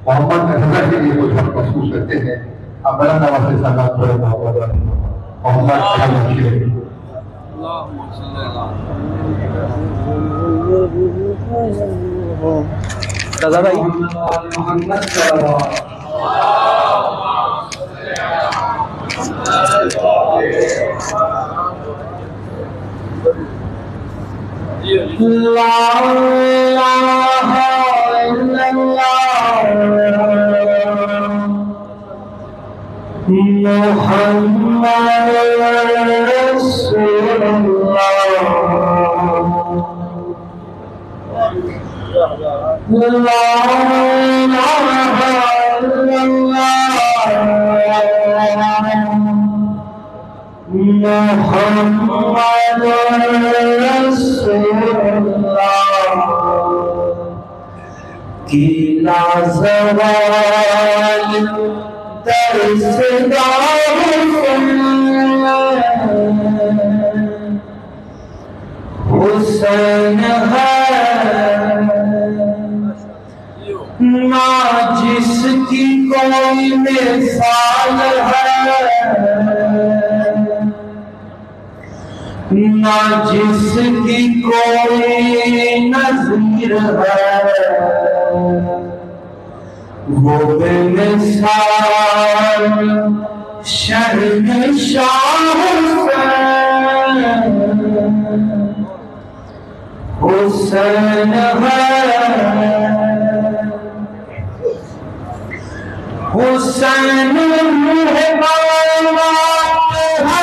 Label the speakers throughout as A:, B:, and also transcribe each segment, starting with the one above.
A: محمد رضا کے لیے کچھ وقت محسوس کرتے ہیں. اب بلند آواز سے سلام پڑھیں محمد رضا کے لیے.
B: رضا بھائی
A: محمد صلی اللہ
C: محمد رسول اللہ لا الہ الا اللہ محمد رسول اللہ کی لازوال درس حسین ہے نہ جس کی کوئی مثال ہے نہ جس کی کوئی نظیر ہے وہ بے مثال شہنشاہ حسین ہے حسین روح کائنات ہے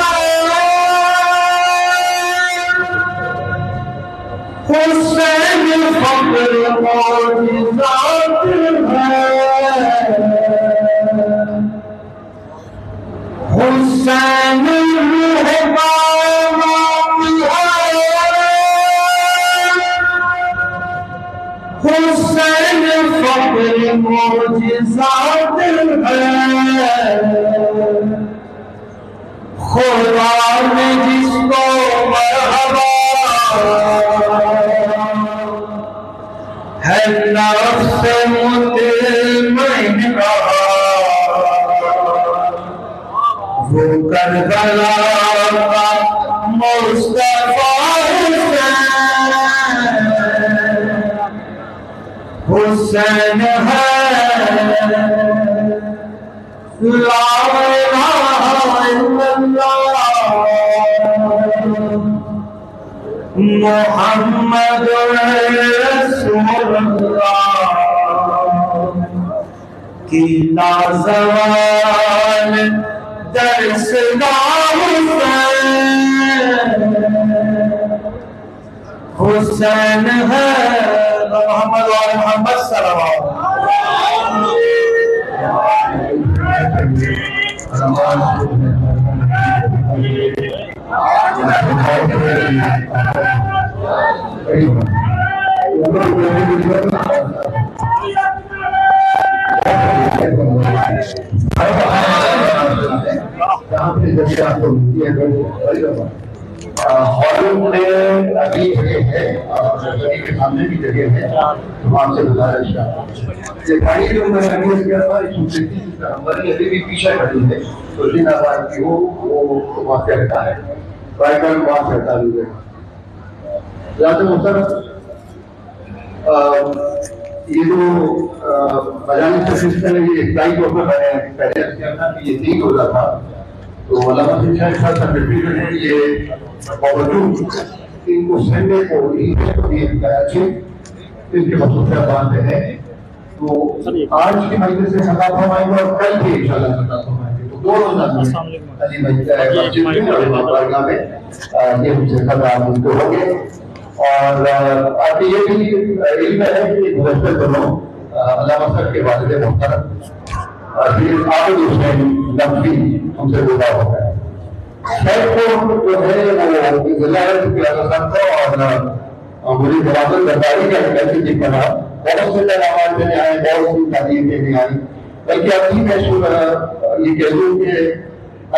C: حسین فخر معجزات ہے حسین روح کائنات ہے حسین فخر معجزات ہے خدا نے جس کو مرحبا ہے نفس مطمئن کہا وہ کربلا کا مصطفیٰ حسین ہے لا الہ الا اللہ محمد رسول اللہ کی لازوال درس حسین ہے محمد و محمد صلی اللہ
A: ہالوڈ میں ابھی جگہ ہے اور گلی کے سامنے بھی جگہ ہے وہاں سے گزارش ہے. یہ گاڑی جو میں نے ابھی کیا تھا ہماری ابھی بھی پیچھے کھڑی ہے تو جن آباد کی وہ وہاں سے رہتا ہے رائٹر وہاں سے رہتا ہے. یہ جو بجانے سے سسٹم ہے یہ اپلائی طور پر میں نے پہلے کیا تھا کہ یہ ٹھیک ہو جاتا تو علامہ شاہ سیکرٹری جو ہے یہ باوجود ان کو سنڈے کو کراچی ان کے خصوصیات میں ہے تو آج کی مجلس سے خطاب فرمائیں گے اور کل بھی انشاءاللہ خطاب فرمائیں گے. تو دو روزہ میں علی مسجد اور بارگاہ میں یہ مجھ سے خطاب ملتے ہوں گے. اور آپ یہ بھی علم ہے کہ گزشتہ دنوں علامہ صاحب کے والد محترم عابد حسین نقوی ہم سے جدا ہو گئے. شیخ کو جو ہے وہ ضلع صاحب تھا اور مجھے جوابل درباری کا کیسی جی بنا بہت سے نماز دینے آئے بہت سی تعلیم دینے آئی بلکہ ابھی میں یہ کہہ دوں کہ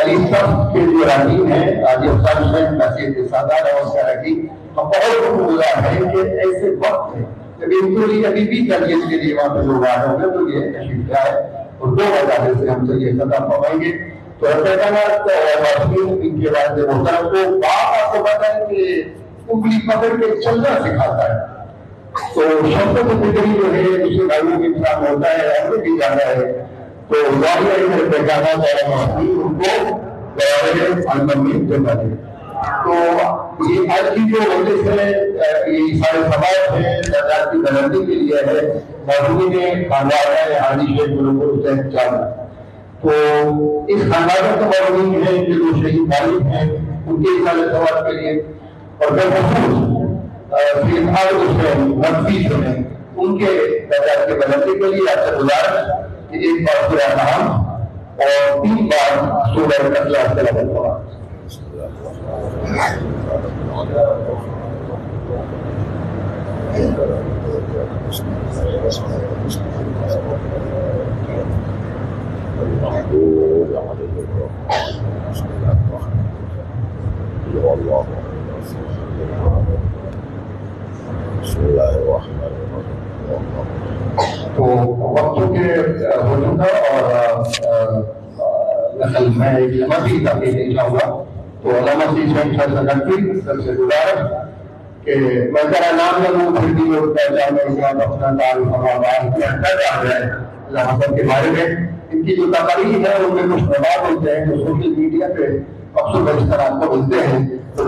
A: علی صاحب کے جو رحیم ہیں آج افسر حسین نصیر کے سادہ نواز کا رحیم ہم بہت گزار ہیں کہ ایسے وقت ہے ان کے لیے ابھی بھی تربیت کے لیے وہاں پہ لوگ آ رہے ہوں گے تو یہ تشریف لائے اور 2 وجہ سے ہم سے یہ خطا فرمائیں گے. تو پیغامات ان کے بعد محترم کو باپ آپ کو پتا ہے کہ انگلی پکڑ کے چلنا سکھاتا ہے. تو شفقت فکری جو ہے دوسرے بھائیوں کے انسان ہوتا ہے ہمیں بھی جانا ہے. تو ظاہر پیغامات ان کو دے. تو یہ آج کی جو نوٹس ہے یہ سارے سوال ہیں تعداد کی بلندی کے لیے ہے. موضوع نے خاندان حاجی شیخ ملک چاہ. تو اس خاندان کا موضوع ہے کہ جو شہید والد ہیں ان کے سارے سوال کے لیے اور منفی جو ہیں ان کے تعداد کی بلندی کے لیے آپ سے گزارش کہ ایک بار پورا نام اور 3 بار سورہ اخلاص تلاوت کریں. تو وقتوں کے وجود اور نقل میں ایک لمحی تاکہ نہیں چاہوں گا. تو علامہ سیکھنی سب سے گزارش کہ میں ذرا نام لوں پھر بھی لوگ پہچانے اپنا تعارف آ جائے علامہ صاحب کے بارے میں. ان کی جو تقاریر ہے ان میں کچھ مواد ہوتے ہیں جو سوشل میڈیا پہ اکثر اس طرح کو ملتے ہیں. تو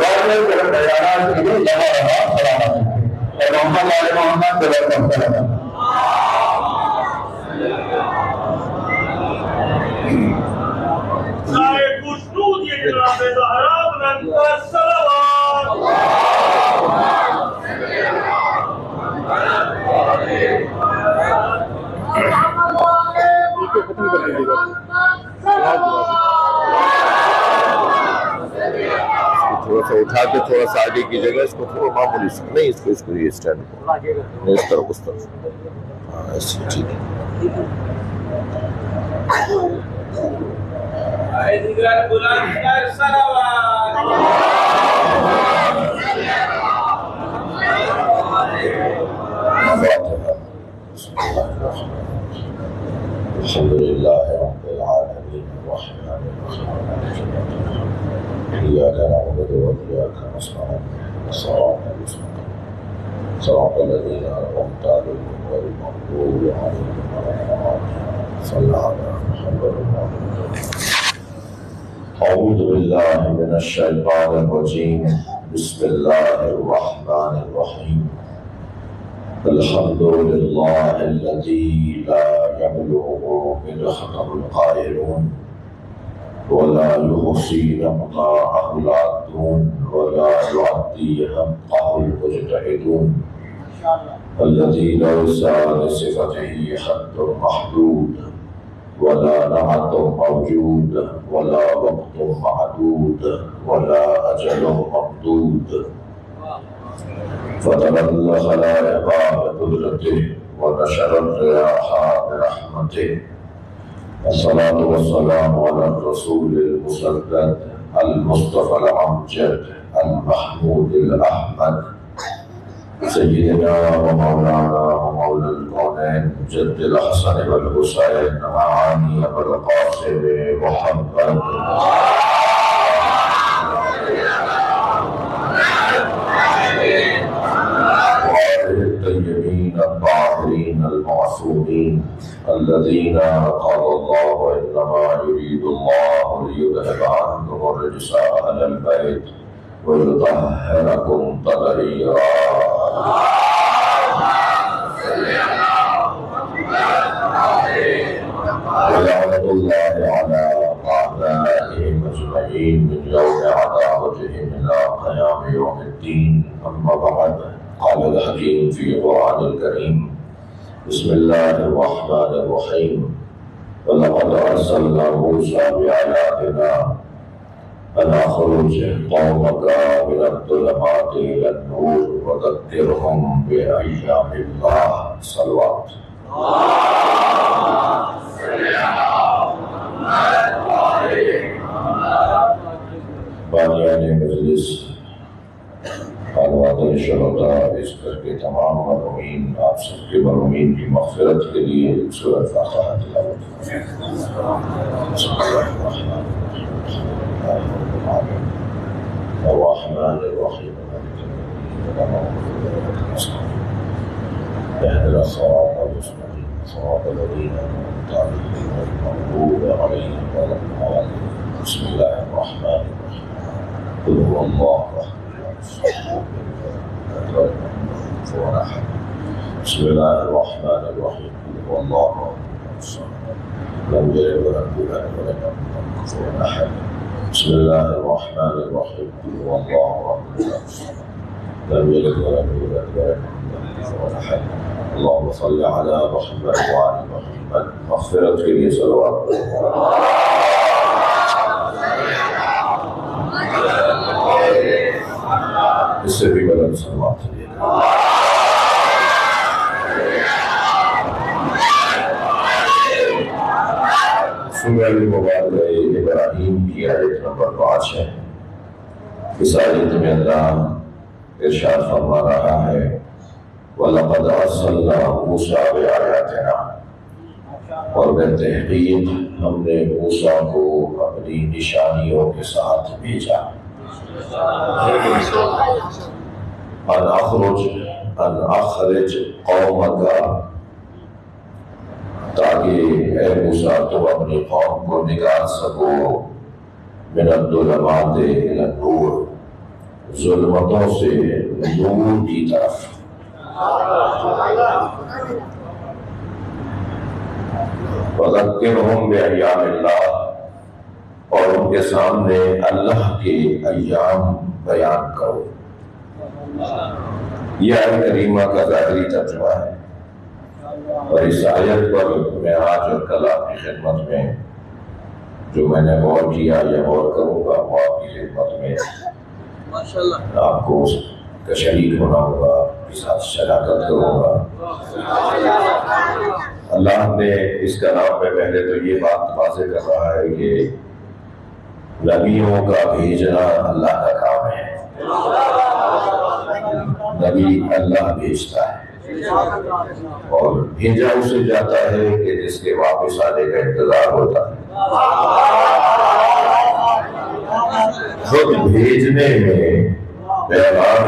A: محمد علیہ محمد
B: تھوڑا سا اٹھا کے تھوڑا سا آگے کی جگہ اس کو تھوڑا معمولی سے نہیں اس کو یہ اسٹینڈ کو نہیں اس طرف ہاں ایسے ٹھیک ہے. الحمد للہ رب العالمین الرحمن الرحیم إياك نعبد وإياك نستعين صراط المستقيم صراط الذين أنعمت عليهم غير المغضوب عليهم ولا الضالين صل على محمد. أعوذ بالله من الشيطان الرجيم. بسم الله الرحمن الرحيم. الحمد لله الذي لا يبلغ مدحه القائلون ولا يحصي نقاءه العادون ولا يعدي حقه المجتهدون الذي ليس لصفته حد محدود ولا نعت موجود ولا وقت معدود ولا أجل ممدود فترى الخلائق بقدرته ونشر الرياح برحمته. الصلاة والسلام على الرسول المسدد المصطفى الأمجد المحمود الأحمد سيدنا ومولانا ومولى الكونين جد الحسن والحسين معاني أبو القاسم محمد الطيبين الطاهرين المعصومين الذين قال الله إنما يريد الله ليذهب عنكم الرجس أهل البيت ويطهركم تطهيرا. ولعنة الله على أعدائهم أجمعين من يوم عداوتهم إلى قيام يوم الدين. أما بعد، قال الحكيم في القرآن الكريم: بسم الله الرحمن الرحيم. ولقد أرسلنا موسى بآياتنا أن أخرج قومك من الظلمات إلى النور وذكرهم بأيام الله. صلوات. بانیان مجلس، خانوات شہداء، اس گھر کے تمام مرحومین آپ سب کے مرحومین کی مغفرت کے لیے سورۃ فاتحہ تلاوت الرحمن الرحیم اهدنا الصراط المستقيم صراط الذين أنعمت عليهم غير المغضوب عليهم ولا الضالين بسم الله الرحمن الرحيم قل هو الله أحد بسم الله الرحمن الرحيم قل هو الله أحد لم يلد ولم يولد ولم يكن له كفوا أحد بسم الله الرحمن الرحيم قل هو الله أحد لم يلد ولم يولد ولم يكن له كفوا أحد اللهم صل على محمد وعلى محمد مغفرت کے لیے صلوات اس سے بھی بلند صلوات سورہ المبارکہ ابراہیم کی آیت نمبر 5 ہے۔ اس آیت میں اللہ ارشاد فرما رہا ہے وَلَقَدْ أَرْسَلْنَا مُوسَىٰ بِآيَاتِنَا، اور بالتحقیق ہم نے موسیٰ کو اپنی نشانیوں کے ساتھ بھیجا۔ ان اخرج قومک، تاکہ اے موسیٰ تم اپنی قوم کو نکال سکو من الظلمات الی النور، ظلمتوں سے نور کی طرف۔ وَذَكِّرْهُمْ بِأَيَّامِ اللَّهِ، اور ان کے سامنے اللہ کے ایام بیان کرو۔ یہ آیت کریمہ کا ظاہری ترجمہ ہے، اور اس آیت پر میں آج اور کل آپ کی خدمت میں جو میں نے غور کیا یا غور کروں گا وہ آپ کی خدمت میں آپ کو اس کا شریک ہونا ہوگا، آپ کے ساتھ شراکت کروں گا۔ اللہ نے اس کلام میں پہلے تو یہ بات واضح کر رہا ہے کہ نبیوں کا بھیجنا اللہ کا کام ہے، نبی اللہ بھیجتا ہے، اور بھیجا اسے جاتا ہے کہ جس کے واپس آنے کا انتظار ہوتا ہے۔ خود بھیجنے میں پیغام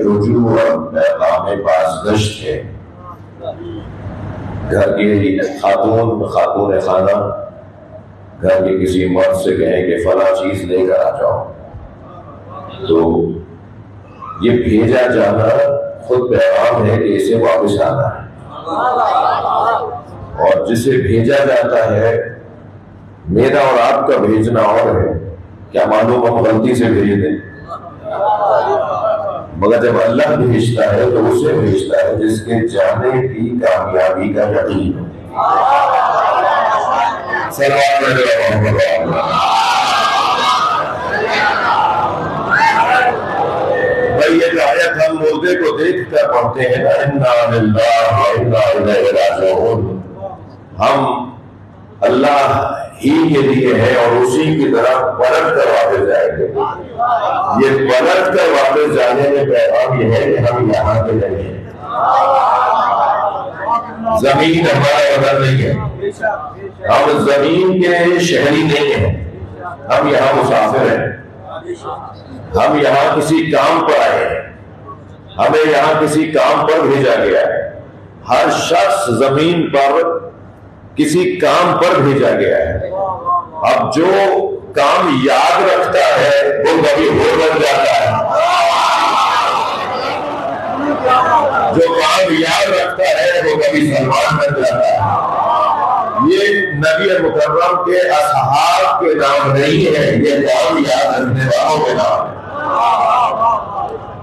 B: رجوع اور پیغام بازگشت ہے۔ گھر کی خاتون خانہ گھر کے کسی مرد سے کہیں کہ فلاں چیز لے کر آ جاؤ، تو یہ بھیجا جانا خود پیغام ہے کہ اسے واپس آنا ہے، اور جسے بھیجا جاتا ہے میرا اور آپ کا بھیجنا اور ہے۔ کیا معلوم ہم غلطی سے بھیج دیں، مگر جب اللہ بھیجتا ہے تو اسے بھیجتا ہے جس کے جانے کی کامیابی کا یقین ہو۔ بھائی یہ آیت ہم مردے کو دیکھ کر پڑھتے ہیں نا، اِنَّا لِلَّهِ وَإِنَّا إِلَيْهِ رَاجِعُونَ، ہم اللہ ہی کے لیے ہے اور اسی کی طرف پلٹ کر واپس جائیں گے۔ یہ پلٹ کر واپس جانے میں پیغام یہ ہے کہ ہم یہاں کے نہیں ہیں، زمین ہمارا وطن نہیں ہے، ہم زمین کے شہری نہیں ہیں، ہم یہاں مسافر ہیں، ہم یہاں کسی کام پر آئے ہیں، ہمیں یہاں کسی کام پر بھیجا گیا ہے۔ ہر شخص زمین پر کسی کام پر بھیجا گیا ہے۔ اب جو کام یاد رکھتا ہے وہ کبھی ہو بن جاتا ہے، جو کام یاد رکھتا ہے وہ کبھی سلمان بن جاتا ہے۔ یہ نبی مکرم کے اصحاب کے نام نہیں ہے، یہ کام یاد رکھنے والوں کے نام ہے۔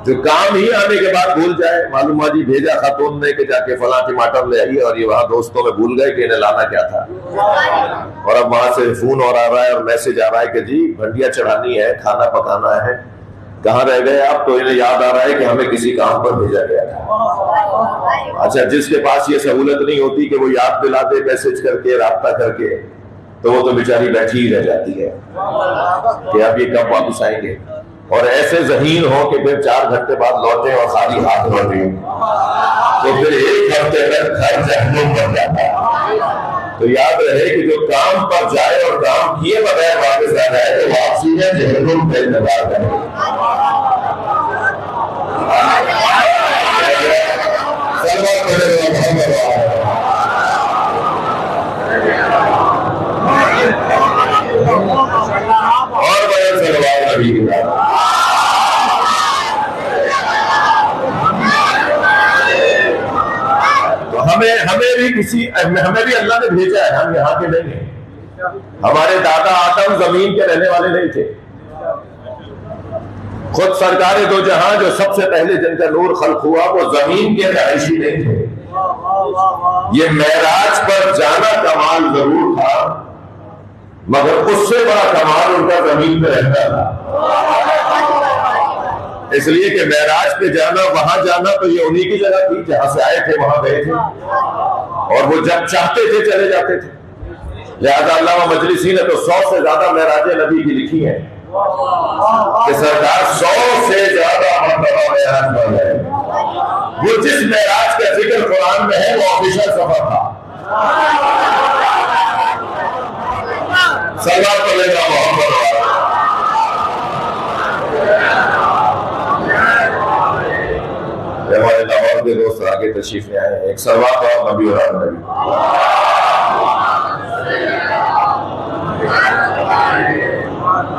B: جو کام ہی آنے کے بعد بھول جائے، معلوم جی بھیجا خاتون نے کہ جا کے فلاں ٹماٹر لے آئیے، اور یہ وہاں دوستوں میں بھول گئے کہ انہیں لانا کیا تھا، اور اب وہاں سے فون اور آ رہا ہے اور میسج آ رہا ہے کہ جی بھنڈیاں چڑھانی ہے، کھانا پکانا ہے، کہاں رہ گئے آپ؟ تو انہیں یاد آ رہا ہے کہ ہمیں کسی کام پر بھیجا گیا تھا۔ اچھا، جس کے پاس یہ سہولت نہیں ہوتی کہ وہ یاد دلا دے میسج کر کے، رابطہ کر کے، تو وہ تو بیچاری بیٹھی ہی رہ جاتی ہے کہ اب یہ کب واپس آئیں گے۔ اور ایسے ذہین ہو کہ پھر 4 گھنٹے بعد لوٹیں اور خالی ہاتھ لوٹیں، تو پھر 1 ہفتے تک گھر جہنم بن جاتا ہے۔ تو یاد رہے کہ جو کام پر جائے اور کام کیے بغیر واپس آ جائے تو واپسی ہے جہنم پہ نظر ہے۔ اور بڑے سلوات نبی کی بات، ہمیں بھی اللہ نے بھیجا ہے، ہم یہاں کے نہیں ہیں۔ ہمارے دادا آدم زمین کے رہنے والے نہیں تھے، خود سرکار دو جہاں جو سب سے پہلے جن کا نور خلق ہوا وہ زمین کے رہائشی نہیں تھے۔ یہ معراج پر جانا کمال ضرور تھا، مگر اس سے بڑا کمال ان کا زمین پہ رہتا تھا۔ اس لیے کہ معراج پہ جانا، وہاں جانا تو یہ انہی کی جگہ تھی، جہاں سے آئے تھے وہاں گئے تھے، اور وہ جب چاہتے تھے چلے جاتے تھے۔ لہذا علامہ مجلسی نے تو 100 سے زیادہ معراج نبی کی لکھی ہیں کہ سرکار 100 سے زیادہ مرتبہ معراج پر گئے۔ وہ جس معراج کا ذکر قرآن میں ہے وہ آفیشل سفر تھا۔ صلوات علیہ محمد۔ ہمارے لاہور کے دوست آگے تشریف لے آئے ہیں، ایک صلوات اور نبی اور نبی۔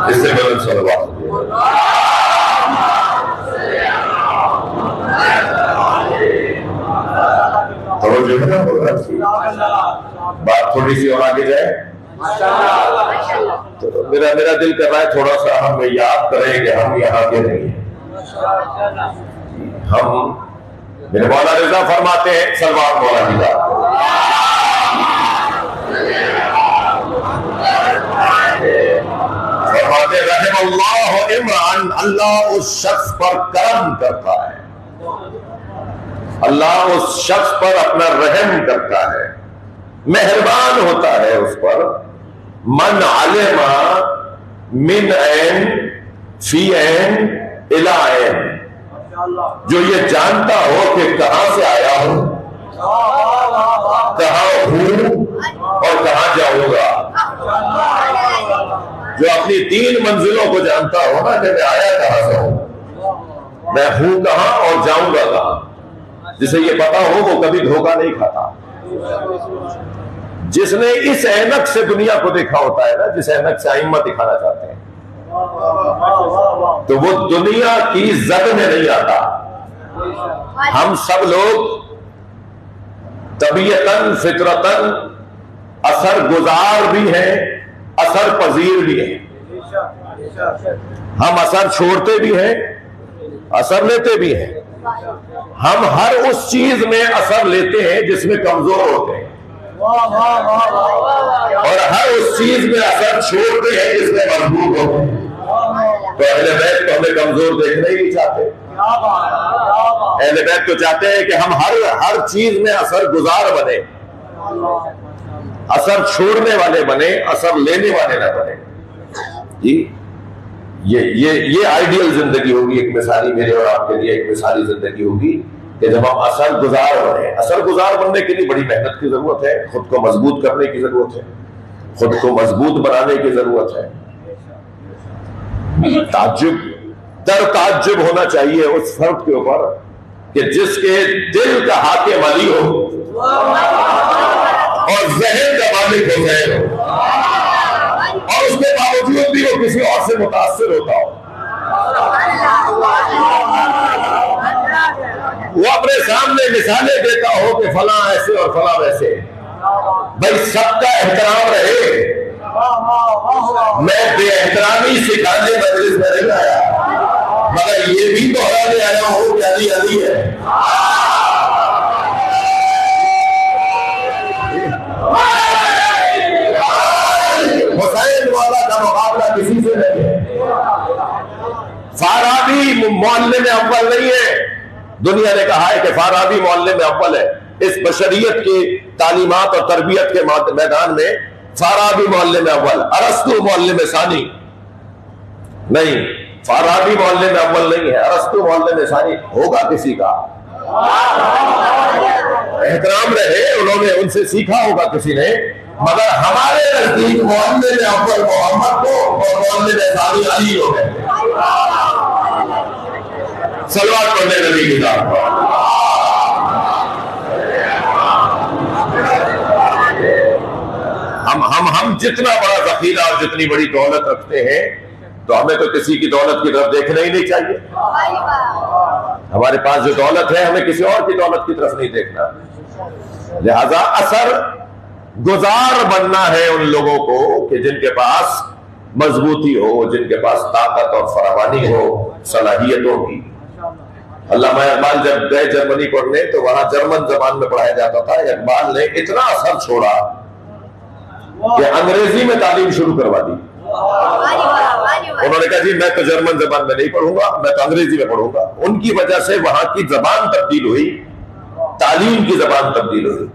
B: اس سے بلند صلوات بات تھوڑی سی اور آگے جائے تو میرا دل کر رہا ہے تھوڑا سا ہم یاد کریں کہ ہم یہاں کے نہیں ہیں۔ ہم میرے مولا رضا فرماتے ہیں، صلوات مولا کی ذات، فرماتے رحم اللہ عمران، اللہ اس شخص پر کرم کرتا ہے، اللہ اس شخص پر اپنا رحم کرتا ہے، مہربان ہوتا ہے اس پر، من علم من عین فی عین الی عین، جو یہ جانتا ہو کہ کہاں سے آیا ہوں، کہاں ہوں اور کہاں جاؤں گا، جو اپنی 3 منزلوں کو جانتا ہو نا کہ میں آیا کہاں سے ہوں، میں ہوں کہاں اور جاؤں گا کہاں، جسے یہ پتا ہو وہ کبھی دھوکہ نہیں کھاتا۔ جس نے اس اینک سے دنیا کو دیکھا ہوتا ہے نا، جس اینک سے ائمہ دکھانا چاہتے ہیں، تو وہ دنیا کی زد میں نہیں آتا۔ ہم سب لوگ طبیعتاً فطرتاً اثر گزار بھی ہیں، اثر پذیر بھی ہیں۔ ہم اثر چھوڑتے بھی ہیں، اثر لیتے بھی ہیں۔ ہم ہر اس چیز میں اثر لیتے ہیں جس میں کمزور ہوتے ہیں، اور ہر اس چیز میں اثر چھوڑتے ہیں جس میں مضبوط ہوتے ہیں۔ تو اہل بیت تو ہمیں کمزور دیکھنا ہی نہیں چاہتے، اہل بیت تو چاہتے ہیں کہ ہم ہر چیز میں اثر گزار بنے، اثر چھوڑنے والے بنے، اثر لینے والے نہ بنے۔ جی یہ آئیڈیل زندگی ہوگی، ایک مثالی میرے اور آپ کے لیے ایک مثالی زندگی ہوگی کہ جب ہم اثر گزار بنے۔ اثر گزار بننے کے لیے بڑی محنت کی ضرورت ہے، خود کو مضبوط کرنے کی ضرورت ہے، خود کو مضبوط بنانے کی ضرورت ہے۔ تعجب ہونا چاہیے اس فرد کے اوپر کہ جس کے دل کا حاکم علی ہو اور ذہن کا مالک حسین ہو، اور اس کے باوجود بھی وہ کسی اور سے متاثر ہوتا ہو، وہ اپنے سامنے مثالیں دیتا ہو کہ فلاں ایسے اور فلاں ویسے۔ بھائی سب کا احترام رہے، میں بے احترامی سکھانے مجلس میں نہیں آیا، مگر یہ بھی دہرانے آیا ہوں کہ علی علی ہے۔ حسین والا کا مقابلہ کسی سے نہیں ہے۔ فارابی معلم اول نہیں ہے، دنیا نے کہا ہے کہ فارابی معلم اول ہے۔ اس بشریت کی تعلیمات اور تربیت کے میدان میں فارابی معلم اول، ارسطو معلم ثانی نہیں۔ فارابی محلے میں اول نہیں ہے، ارسطو محلے میں ثانی، ہوگا کسی کا احترام رہے، انہوں نے ان سے سیکھا ہوگا کسی نے، مگر ہمارے نزدیک محلے میں اول محمد کو اور محلے میں ثانی علی ہو گئے۔ صلوات پڑھنے نبی کی ذات پر۔ ہم جتنا بڑا ذخیرہ اور جتنی بڑی دولت رکھتے ہیں تو ہمیں تو کسی کی دولت کی طرف دیکھنا ہی نہیں چاہیے۔ ہمارے پاس جو دولت ہے ہمیں کسی اور کی دولت کی طرف نہیں دیکھنا، لہذا اثر گزار بننا ہے ان لوگوں کو کہ جن کے پاس مضبوطی ہو، جن کے پاس طاقت اور فراوانی ہو صلاحیتوں کی۔ علامہ اقبال جب گئے جرمنی پڑھنے تو وہاں جرمن زبان میں پڑھایا جاتا تھا، اقبال نے اتنا اثر چھوڑا کہ انگریزی میں تعلیم شروع کروا دی۔ انہوں نے کہا جی میں تو جرمن زبان میں نہیں پڑھوں گا، میں تو انگریزی میں پڑھوں گا۔ ان کی وجہ سے وہاں کی زبان تبدیل ہوئی، تعلیم کی زبان تبدیل ہوئی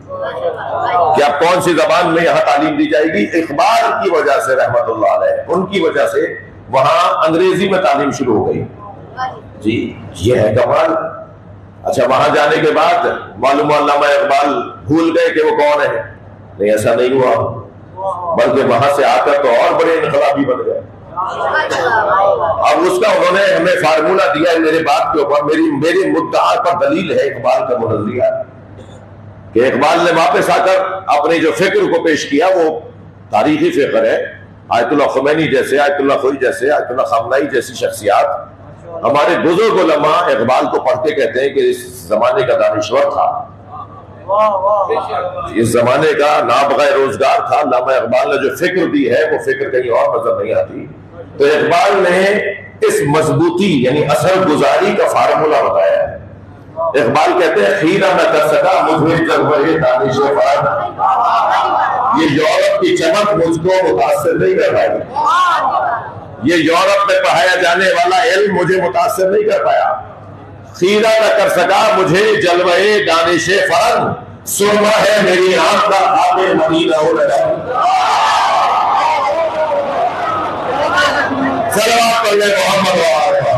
B: کہ اب کون سی زبان میں یہاں تعلیم دی جائے گی۔ اقبال کی وجہ سے رحمت اللہ علیہ، ان کی وجہ سے وہاں انگریزی میں تعلیم شروع ہو گئی۔ جی یہ ہے کمال۔ اچھا وہاں جانے کے بعد معلوم علامہ اقبال بھول گئے کہ وہ کون ہے؟ نہیں، ایسا نہیں ہوا، بلکہ وہاں سے آ کر تو اور بڑے انقلابی بن گئے۔ اب اس کا انہوں نے ہمیں فارمولہ دیا ہے میرے بات کے اوپر، میری مدعا پر دلیل ہے اقبال کا وہ نظریہ کہ اقبال نے واپس آ کر اپنی جو فکر کو پیش کیا وہ تاریخی فکر ہے۔ آیت اللہ خمینی جیسے، آیت اللہ خوئی جیسے، آیت اللہ خامنائی جیسی شخصیات ہمارے بزرگ علماء اقبال کو پڑھ کے کہتے ہیں کہ اس زمانے کا دانشور تھا، اس زمانے کا نابغہ روزگار تھا۔ علامہ اقبال نے جو فکر دی ہے وہ فکر کہیں اور نظر نہیں آتی۔ تو اقبال نے اس مضبوطی یعنی اثر گزاری کا فارمولہ بتایا ہے۔ اقبال کہتے ہیں خیرہ نہ کر سکا مجھے جلوہ دانش فرد، یہ یورپ کی چمک مجھ کو متاثر نہیں کر پائی، یہ یورپ میں پڑھایا جانے والا علم مجھے متاثر نہیں کر پایا۔ خیرہ نہ کر سکا مجھے جلوہ دانش فرد، سرما ہے میری آنکھ کا خواب مدینہ ہو لگا۔ صلوات پڑھنے محمد وآلہ۔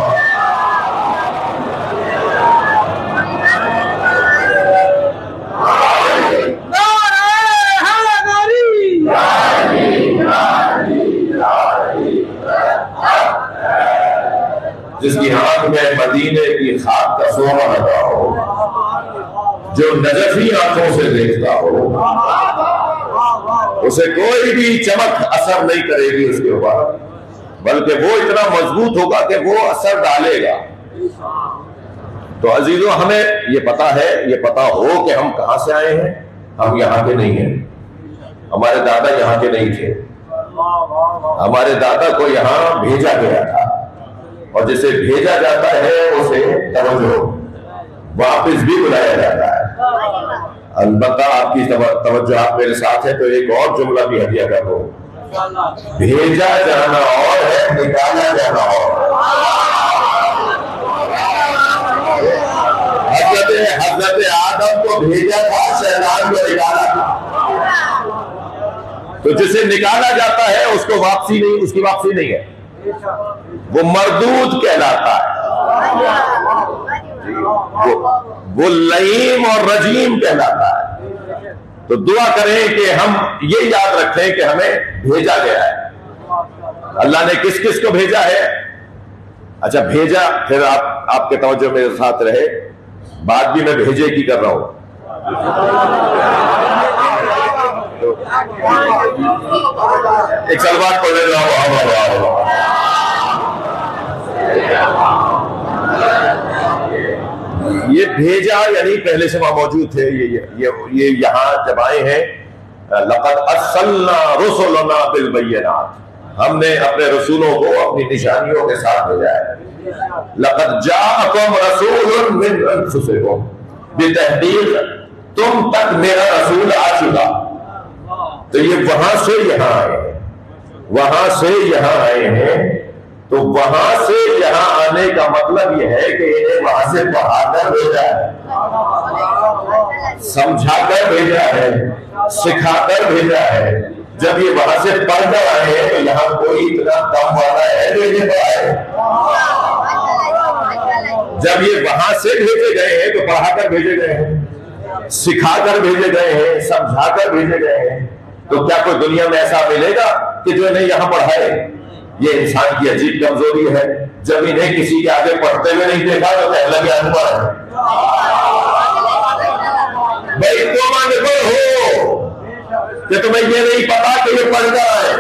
B: جس کی آنکھ میں مدینے کی خاک کا سرما لگا ہو، جو نجفی آنکھوں سے دیکھتا ہو، اسے کوئی بھی چمک اثر نہیں کرے گی اس کے اوپر، بلکہ وہ اتنا مضبوط ہوگا کہ وہ اثر ڈالے گا۔ تو عزیزوں ہمیں یہ پتا ہے، یہ پتا ہو کہ ہم کہاں سے آئے ہیں، ہم یہاں کے نہیں ہیں، ہمارے دادا یہاں کے نہیں تھے، ہمارے دادا کو یہاں بھیجا گیا تھا، اور جسے بھیجا جاتا ہے اسے توجہ واپس بھی بلایا جاتا ہے۔ البتہ آپ کی توجہ آپ میرے ساتھ ہے تو ایک اور جملہ بھی ہدیہ کر دو، بھیجا جانا اور ہے، نکالا جانا اور ہے۔ حضرت آدم کو بھیجا تھا، شیطان کو نکالا تھا، تو جسے نکالا جاتا ہے اس کو واپسی نہیں، اس کی واپسی نہیں ہے، وہ مردود کہلاتا ہے، وہ لعیم اور رجیم کہلاتا ہے۔ تو دعا کریں کہ ہم یہ یاد رکھیں کہ ہمیں بھیجا گیا ہے۔ اللہ نے کس کس کو بھیجا ہے؟ اچھا بھیجا، پھر آپ کے توجہ میرے ساتھ رہے، بات بھی میں بھیجے کی کر رہا ہوں۔ ایک صلوات پڑھ رہا ہوں۔ یہ بھیجا یعنی پہلے سے وہاں موجود تھے، یہ یہاں جب آئے ہیں، لقد ارسلنا رسلنا بالبینات، ہم نے اپنے رسولوں کو اپنی نشانیوں کے ساتھ بھیجا ہے۔ لقد جاءکم رسول من انفسکم، بتحقیق تم تک میرا رسول آ چکا۔ تو یہ وہاں سے یہاں آئے ہیں، وہاں سے یہاں آئے ہیں، تو وہاں سے یہاں آنے کا مطلب یہ ہے کہ انہیں وہاں سے پڑھا کر بھیجا ہے، سمجھا کر بھیجا ہے، سکھا کر بھیجا ہے، جب یہ وہاں سے پڑھ کر آئے ہیں تو یہاں کوئی اتنا دم والا ہے جو یہ پڑھائے؟ جب یہ وہاں سے بھیجے گئے ہیں تو پڑھا کر بھیجے گئے ہیں، سکھا کر بھیجے گئے ہیں، سمجھا کر بھیجے گئے ہیں، تو کیا کوئی دنیا میں ایسا ملے گا کہ جو انہیں یہاں پڑھائے؟ یہ انسان کی عجیب کمزوری ہے، جب انہیں کسی کے آگے پڑھتے ہوئے نہیں دیکھا تو کہنے لگے انپڑھ ہے۔ بھائی تم انپڑھ ہو کہ تمہیں یہ نہیں پتا کہ یہ پڑھ رہا ہے۔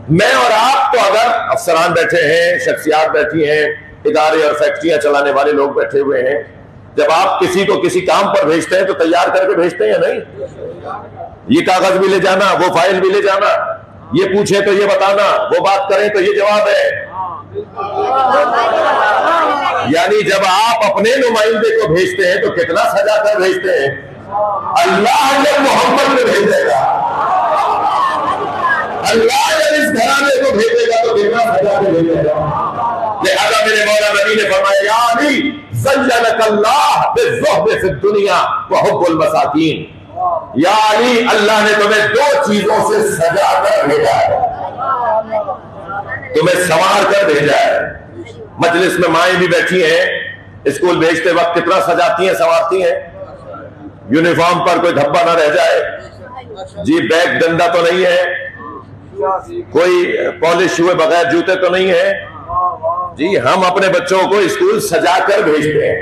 B: میں اور آپ تو اگر افسران بیٹھے ہیں، شخصیات بیٹھی ہیں، ادارے اور فیکٹریاں چلانے والے لوگ بیٹھے ہوئے ہیں، جب آپ کسی کو کسی کام پر بھیجتے ہیں تو تیار کر کے بھیجتے ہیں نہیں؟ یہ کاغذ بھی لے جانا، وہ فائل بھی لے جانا، یہ پوچھے تو یہ بتانا، وہ بات کریں تو یہ جواب ہے۔ یعنی جب آپ اپنے نمائندے کو بھیجتے ہیں تو کتنا سجا کر بھیجتے ہیں؟ اللہ جب محمد کو بھیجے گا، اللہ جب اس گھرانے کو بھیجے گا تو کتنا سجا کے بھیجے گا۔ لہذا میرے مولا نبی نے فرمایا یا علی زینک اللہ بالزہد فی الدنیا وحب المساکین، یا علی اللہ نے تمہیں دو چیزوں سے سجا کر بھیجا ہے، تمہیں سنوار کر بھیجا ہے۔ مجلس میں مائیں بھی بیٹھی ہیں، اسکول بھیجتے وقت کتنا سجاتی ہیں، سنوارتی ہیں، یونیفارم پر کوئی دھبا نہ رہ جائے، جی بیگ گندا تو نہیں ہے، کوئی پالش ہوئے بغیر جوتے تو نہیں ہے، جی ہم اپنے بچوں کو اسکول سجا کر بھیجتے ہیں۔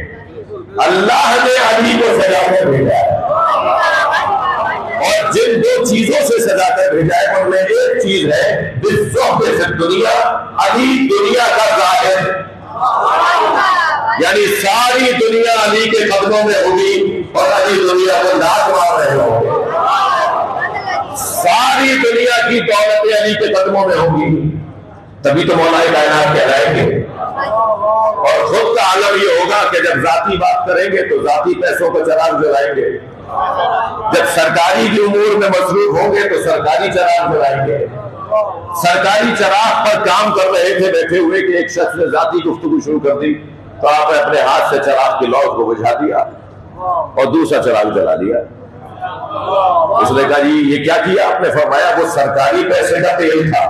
B: اللہ نے علی کو سجا کر بھیجا ہے، اور جن دو چیزوں سے سجا کر بھیجا ہے ان میں ایک چیز ہے بالزہد فی الدنیا، علی دنیا کا زاہد، یعنی ساری دنیا علی کے قدموں میں ہوگی اور علی دنیا کو لاکھ مار رہے ہوں گے، ساری دنیا کی دولتیں علی کے قدموں میں ہوں گی، تبھی تو مولا کائنات کہلائیں گے۔ اور خود کا عالم یہ ہوگا کہ جب ذاتی بات کریں گے تو ذاتی پیسوں کو چراغ جلائیں گے، جب سرکاری کی امور میں مصروف ہوں گے تو سرکاری چراغ جلائیں گے۔ سرکاری چراغ پر کام کر رہے تھے بیٹھے ہوئے کہ ایک شخص نے ذاتی گفتگو شروع کر دی تو آپ نے اپنے ہاتھ سے چراغ کی لوٹ کو بجھا دیا اور دوسرا چراغ جلا دیا۔ اس نے کہا جی یہ کیا کیا آپ نے؟ فرمایا وہ سرکاری پیسے کا تیل تھا،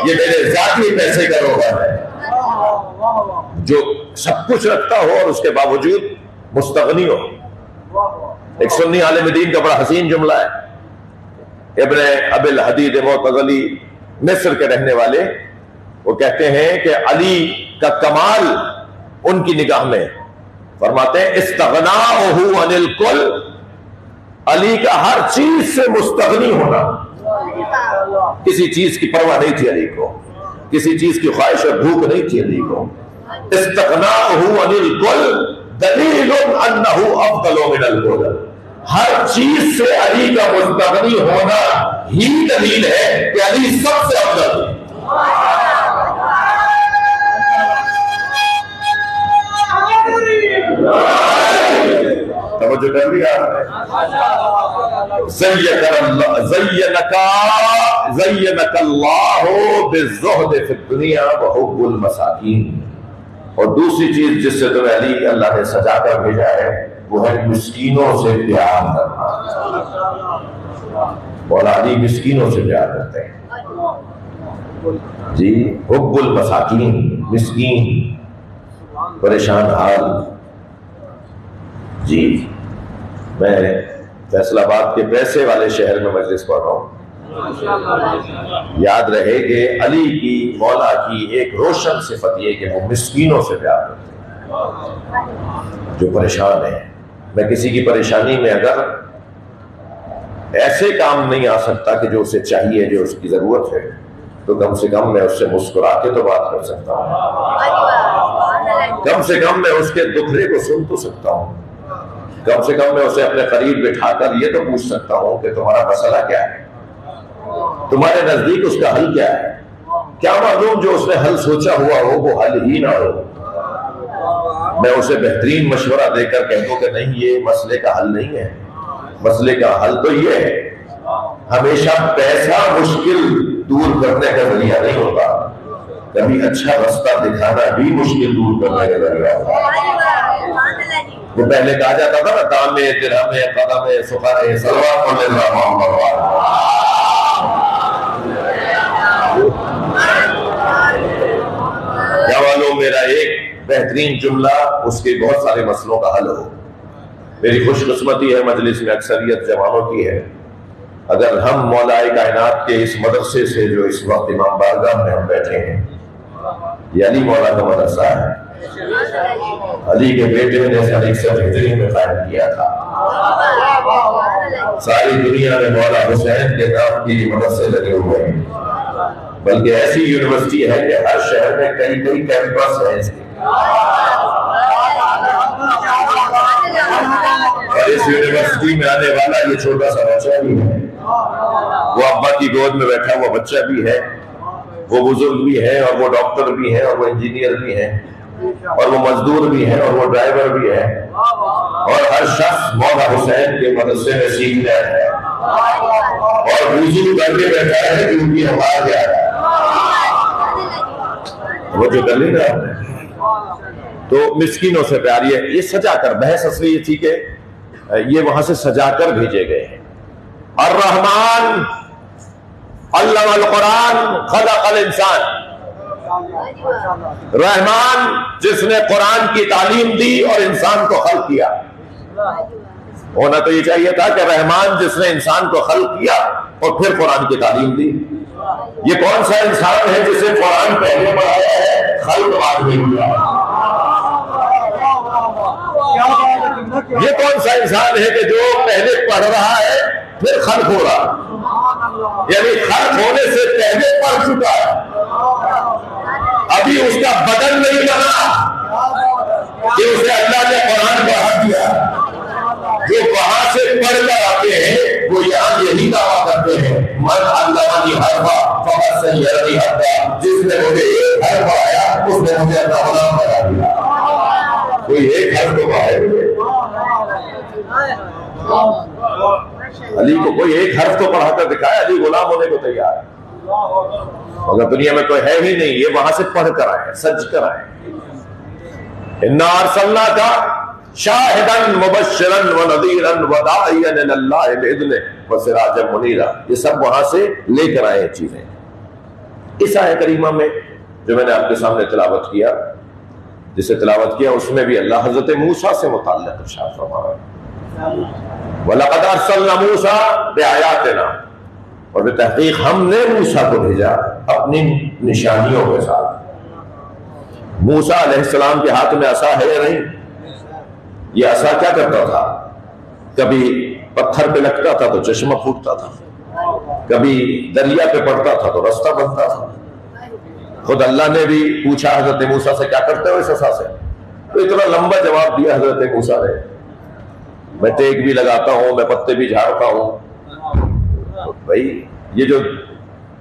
B: یہ میرے ذاتی پیسے کا روغن ہے۔ جو سب کچھ رکھتا ہو اور اس کے باوجود مستغنی ہو۔ ایک سنی عالم دین کا بڑا حسین جملہ ہے، ابن ابی الحدید معتزلی مصر کے رہنے والے، وہ کہتے ہیں کہ علی کا کمال ان کی نگاہ میں، فرماتے ہیں استغناءہ عن الکل، علی کا ہر چیز سے مستغنی ہونا، کسی چیز کی پرواہ نہیں تھی علی کو، کسی چیز کی خواہش اور بھوک نہیں تھی علی کو۔ استغناءہ عن الکل دلیل انہ افضل من الکل، ہر چیز سے علی کا مستغنی ہونا ہی دلیل ہے کہ علی سب سے افضل ہے۔ توجہ کر لیا؟ زینک اللہ بالزہد فی الدنیا وحب المساکین، اور دوسری چیز جس سے تمہیں علی اللہ نے سجا کر بھیجا ہے وہ ہے مسکینوں سے پیار کرنا۔ مولا علی مسکینوں سے پیار کرتے ہیں جی، حب المساکین، مسکین، پریشان حال۔ جی میں فیصل آباد کے پیسے والے شہر میں مجلس پڑھ رہا ہوں، یاد رہے کہ علی کی، مولا کی ایک روشن صفت یہ کہ وہ مسکینوں سے پیار کرتے ہیں جو پریشان ہیں۔ میں کسی کی پریشانی میں اگر ایسے کام نہیں آ سکتا کہ جو اسے چاہیے، جو اس کی ضرورت ہے، تو کم سے کم میں اس سے مسکرا کے تو بات کر سکتا ہوں، کم سے کم میں اس کے دکھڑے کو سن تو سکتا ہوں، کم سے کم میں اسے اپنے قریب بٹھا کر یہ تو پوچھ سکتا ہوں کہ تمہارا مسئلہ کیا ہے، تمہارے نزدیک اس کا حل کیا ہے۔ کیا معلوم جو اس نے حل سوچا ہوا ہو وہ حل ہی نہ ہو، میں اسے بہترین مشورہ دے کر کہہ دوں کہ نہیں یہ مسئلے کا حل نہیں ہے، مسئلے کا حل تو یہ ہے، ہمیشہ پیسہ مشکل دور کرنے کا ذریعہ نہیں ہوتا، کبھی اچھا رستہ دکھانا بھی مشکل دور کرنے کا ذریعہ ہوتا ہے۔ وہ پہلے کہا جاتا تھا نا دامے درہمے قدمے سخرے صلوات پڑھنے اللہ محمد کیا والوں میرا ایک بہترین جملہ اس کے بہت سارے مسئلوں کا حل ہو. میری خوش قسمتی ہے مجلس میں اکثریت جوانوں کی ہے. اگر ہم مولا کائنات کے اس مدرسے سے جو اس وقت امام بارگاہ میں ہم بیٹھے ہیں یہ علی مولا کا مدرسہ ہے. علی کے بیٹے نے سن 115 میں قائم کیا تھا. ساری دنیا میں مولا حسین کے نام کی مدرسے لگے ہوئے ہیں. بلکہ ایسی یونیورسٹی ہے کہ ہر شہر میں کئی کئی کیمپس ہیں اس کے. اور اس یونیورسٹی میں آنے والا یہ چھوٹا سا بچہ بھی ہے. وہ ابا کی گود میں بیٹھا ہوا بچہ بھی ہے. وہ بزرگ بھی ہے اور وہ ڈاکٹر بھی ہے اور وہ انجینئر بھی ہے اور وہ مزدور بھی ہے اور وہ ڈرائیور بھی ہے. اور ہر شخص مولا حسین کے مدرسے میں سیکھ رہا ہے اور وضو کر کے بیٹھا ہے کہ ان کی آواز آ رہا ہے. وہ جو کر لینا تو مسکینوں سے پیار. یہ سجا کر بحث اصلی یہ تھی کہ یہ وہاں سے سجا کر بھیجے گئے ہیں. الرحمن علم القرآن خلق الانسان. رحمان جس نے قرآن کی تعلیم دی اور انسان کو خلق کیا. ہونا تو یہ چاہیے تھا کہ رحمان جس نے انسان کو خلق کیا اور پھر قرآن کی تعلیم دی. یہ کون سا انسان ہے جسے قرآن پہلے پڑھایا ہے خلق بعد میں ہوا؟ یہ کون سا انسان ہے کہ جو پہلے پڑھ رہا ہے پھر خلق ہو رہا؟ یعنی خلق ہونے سے پہلے پڑھ چکا ہے. ابھی اس کا بدن نہیں بنا کہ اسے اللہ نے قرآن پڑھا دیا. جو وہاں سے پڑھ کر آتے ہیں وہ یہاں یہی دعویٰ کرتے ہیں من علمنی حرفا فقد سیرنی حرفا. جس نے مجھے ایک حرف پڑھایا اس نے مجھے اپنا غلام بنا دیا. کوئی ایک حرف تو پڑھائے. علی کو کوئی ایک حرف تو پڑھا کر دکھایا. علی غلام ہونے کو تیار ہے. مگر دنیا میں کوئی ہے ہی نہیں. یہ وہاں سے پڑھ کر آئے سج کر آئے. انا ارسلناک شاہدا مبشرا ونذیرا وداعیا الی اللہ باذنہ وسراجا منیرا. یہ سب وہاں سے لے کر آئے چیزیں. اس آیت کریمہ میں جو میں نے آپ کے سامنے تلاوت کیا جسے تلاوت کیا اس میں بھی اللہ حضرت موسیٰ سے متعلق ارشاد فرما رہا ہے وَلَقَدْ أَرْسَلْنَا مُوسَىٰ بِآيَاتِنَا. اور بتحقیق ہم نے موسیٰ کو بھیجا اپنی نشانیوں کے ساتھ. موسیٰ علیہ السلام کے ہاتھ میں عصا ہے یا نہیں؟ یہ عصا کیا کرتا تھا؟ کبھی پتھر پہ لگتا تھا تو چشمہ پھوٹتا تھا, کبھی دریا پہ پڑتا تھا تو رستہ بنتا تھا. خود اللہ نے بھی پوچھا حضرت موسیٰ سے کیا کرتے ہو اس عصا سے؟ تو اتنا لمبا جواب دیا حضرت موسیٰ نے, میں ٹیک بھی لگاتا ہوں, میں پتے بھی جھاڑتا ہوں. بھائی یہ جو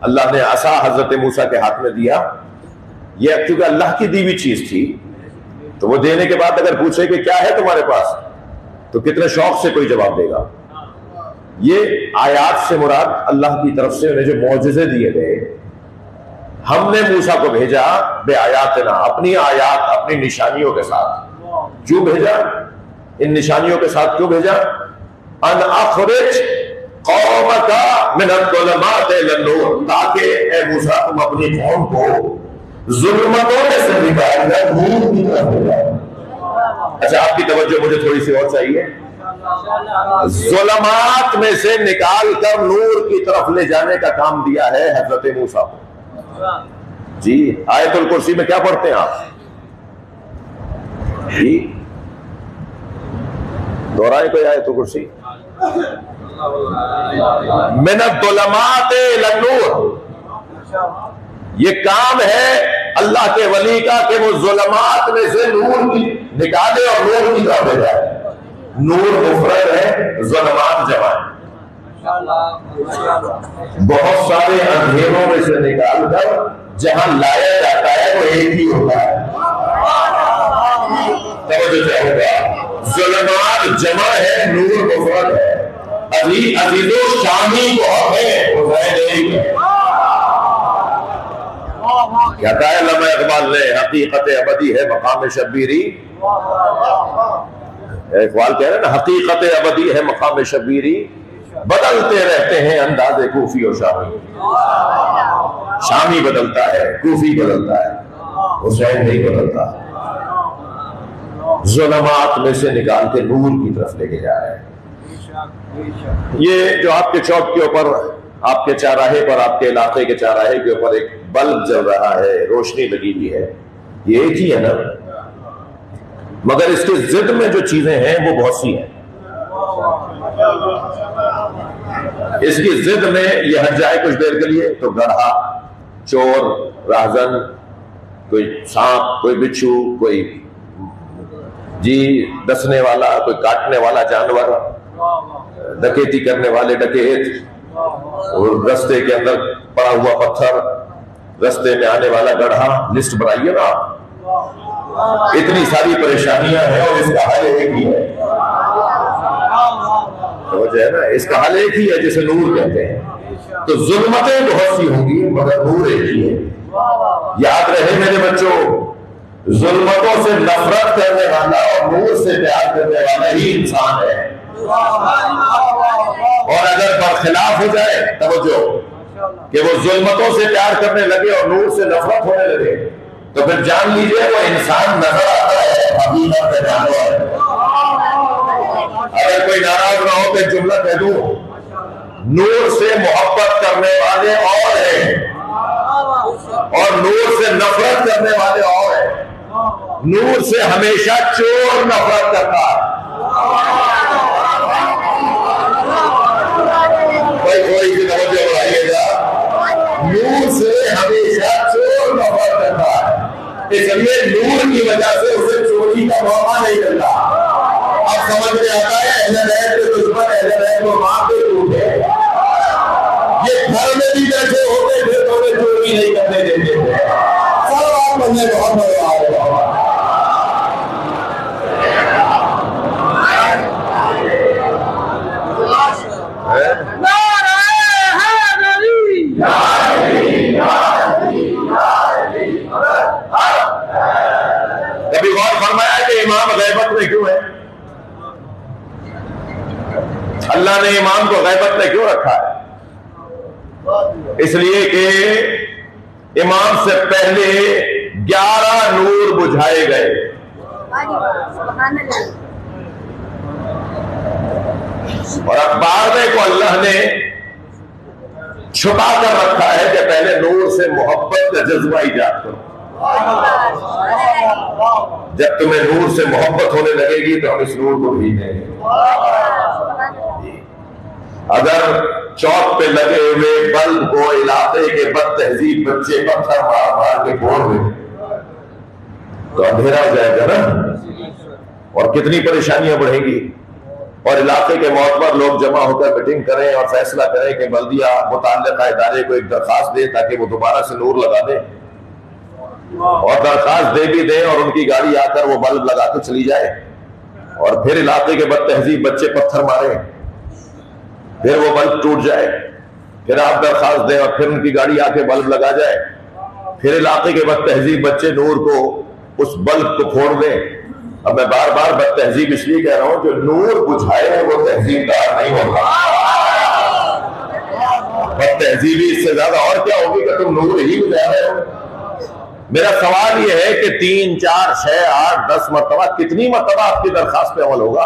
B: اللہ نے عصا حضرت موسیٰ کے ہاتھ میں دیا یہ کیونکہ اللہ کی دی ہوئی چیز تھی تو وہ دینے کے بعد اگر پوچھے کہ کیا ہے تمہارے پاس تو کتنے شوق سے کوئی جواب دے گا. یہ آیات سے مراد اللہ کی طرف سے انہیں جو معجزے دیے گئے. ہم نے موسیٰ کو بھیجا بے آیاتنا, اپنی آیات اپنی نشانیوں کے ساتھ. کیوں بھیجا؟ ان نشانیوں کے ساتھ کیوں بھیجا؟ ان اخرج قومک من الظلمات الی النور, تاکہ اے موسیٰ تم اپنی قوم کو ظلمتوں میں سے نکال کر نور کی طرف لے جاؤ. اچھا آپ کی توجہ مجھے تھوڑی سی اور چاہیے. ظلمات میں سے نکال کر نور کی طرف لے جانے کا کام دیا ہے حضرت موسیٰ کو. جی آیت الکرسی میں کیا پڑھتے ہیں آپ؟ جی دہرائے کوئی آیت الکرسی. من الظلمات الی النور, یہ کام ہے اللہ کے ولی کا کہ وہ ظلمات میں سے نور کی نکالے اور نور کی طرف لے جائے. نور مفرد ہے, ظلمات جمع ہے. بہت سارے اندھیروں میں سے نکال کر جہاں لایا جاتا ہے وہ ایک ہی ہوتا ہے. توجہ چاہوں گا, ظلمات جمع ہے, نور مفرد ہے. عزیز و شامی بہت ہے, وہ نہیں ہے. کیا کہا ہے علامہ اقبال نے؟ حقیقت ابدی ہے مقام شبیری. اقبال کہہ رہے ہیں نا، حقیقت ابدی ہے مقام شبیری، بدلتے رہتے ہیں انداز کوفی و شامی. شامی بدلتا ہے، کوفی بدلتا ہے، حسین نہیں بدلتا. ظلمات میں سے نکال کے نور کی طرف لے کے جا رہے ہیں. یہ جو آپ کے چوک کے اوپر، آپ کے چاراہے پر، آپ کے علاقے کے چاراہے کے اوپر ایک بلب جل رہا ہے، روشنی لگی ہوئی ہے، یہ ایک ہی ہے نا، مگر اس کے ضد میں جو چیزیں ہیں وہ بہت سی ہیں. اس کی ضد میں یہ ہٹ جائے کچھ دیر کے لیے تو گڑھا، چور، راہزن، کوئی سانپ، کوئی بچھو، کوئی ڈسنے والا، کوئی کاٹنے والا جانور، ڈکیتی کرنے والے ڈکیت، اور رستے کے اندر پڑا ہوا پتھر، رستے میں آنے والا گڑھا، لسٹ بنائیے نا. اتنی ساری پریشانیاں ہیں اور اس کا حل ایک ہی ہے. ہے نا، اس کا حل ایک ہی ہے جسے نور کہتے ہیں. تو ظلمتیں بہت سی ہوں گی مگر نور ایک ہی ہے. یاد رہے میرے بچوں، ظلمتوں سے نفرت کرنے والا اور نور سے پیار کرنے والا ہی انسان ہے. اور اگر برخلاف ہو جائے توجہ کہ وہ ظلمتوں سے پیار کرنے لگے اور نور سے نفرت ہونے لگے تو پھر جان لیجئے وہ انسان نظر آتا ہے، حقیقت ہے جانور. اگر کوئی ناراض نہ ہو تو جملہ کہہ دوں، نور سے محبت کرنے والے اور ہیں اور نور سے نفرت کرنے والے اور ہیں. نور سے ہمیشہ چور نفرت کرتا ہے. کوئی کی توجہ بڑھائیے گا، نور سے ہمیشہ چور نفرت کرتا ہے. اس لیے نور کی وجہ سے اسے چوری کا موقع نہیں ملتا. اب سمجھ میں آتا ہے اہل بیت کے دشمن اہل بیت کو ماں کے ٹوٹے، یہ گھر میں بھی بیٹھے ہوتے تھے تو انہیں چوری نہیں کرنے دیتے تھے. سب آپ بننے بہت مزہ آ رہا ہے. کبھی غور فرمایا کہ امام غیبت میں کیوں ہے؟ اللہ نے امام کو غیبت میں کیوں رکھا ہے؟ اس لیے کہ امام سے پہلے 11 نور بجھائے گئے. اور اب 12 کو اللہ نے چھپا کر رکھا ہے کہ پہلے نور سے محبت کا جذبہ ایجاد کرو. جب تمہیں نور سے محبت ہونے لگے گی تو ہم اس نور کو بھیجیں گے. اگر چوک پہ لگے ہوئے بلب کو علاقے کے بد تہذیب بچے پتھر مار مار کے پھوڑ دیں تو اندھیرا ہو جائے گا نا، اور کتنی پریشانیاں بڑھیں گی. اور علاقے کے معتبر لوگ جمع ہو کر میٹنگ کریں اور فیصلہ کریں کہ بلدیہ متعلقہ ادارے کو ایک درخواست دے تاکہ وہ دوبارہ سے نور لگا دیں، اور درخواست دے بھی دیں اور ان کی گاڑی آ کر وہ بلب لگا کے چلی جائے، اور پھر علاقے کے بد تہذیب بچے پتھر ماریں، پھر وہ بلب ٹوٹ جائے، پھر آپ درخواست دیں اور پھر ان کی گاڑی آ کے بلب لگا جائے، پھر علاقے کے بد تہذیب بچے نور کو، اس بلب کو پھوڑ دیں. اب میں بار بار بد تہذیب اس لیے کہہ رہا ہوں جو نور بجھائے وہ تہذیب دار نہیں ہوگا. بد تہذیبی اس سے زیادہ اور کیا ہوگی کہ تم نور ہی بجھا رہے ہو. میرا سوال یہ ہے کہ 3 4 6 8 10 مرتبہ کتنی مرتبہ آپ کی درخواست پہ عمل ہوگا؟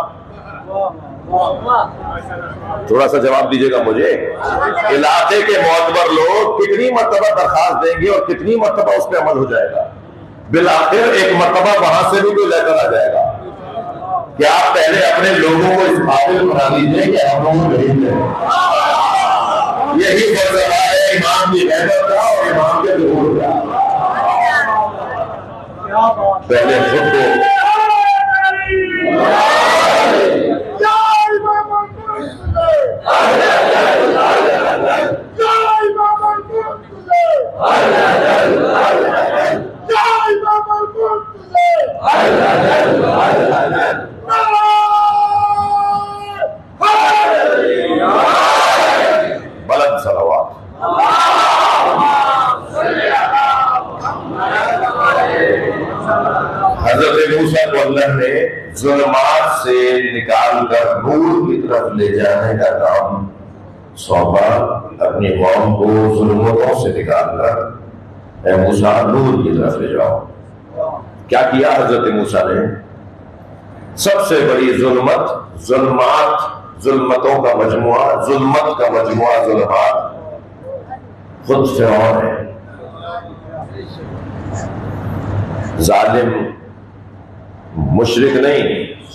B: تھوڑا سا جواب دیجیے گا مجھے. علاقے کے معتبر لوگ کتنی مرتبہ درخواست دیں گے اور کتنی مرتبہ اس پہ عمل ہو جائے گا؟ بالآخر ایک مرتبہ وہاں سے بھی کوئی لے کر آ جائے گا کہ آپ پہلے اپنے لوگوں کو اس قابل بنا لیجیے کہ ہم لوگ بھیج دیں. یہی فلسفہ ہے امام کی غیبت کا اور امام کے ظہور کا. پہلے خود کو بلند صلوات. حضرت موسیٰ کو اللہ نے ظلمات سے نکال کر نور کی طرف لے جانے کا کام سونپا، اپنی قوم کو ظلمتوں سے نکال کر اے موسیٰ نور کی طرف لے جاؤ۔ کیا کیا حضرت موسیٰ نے؟ سب سے بڑی ظلمت، ظلمات، ظلمتوں کا مجموعہ، ظلمت کا مجموعہ، ظلمات خود فرعون ہے، ظالم، مشرک نہیں،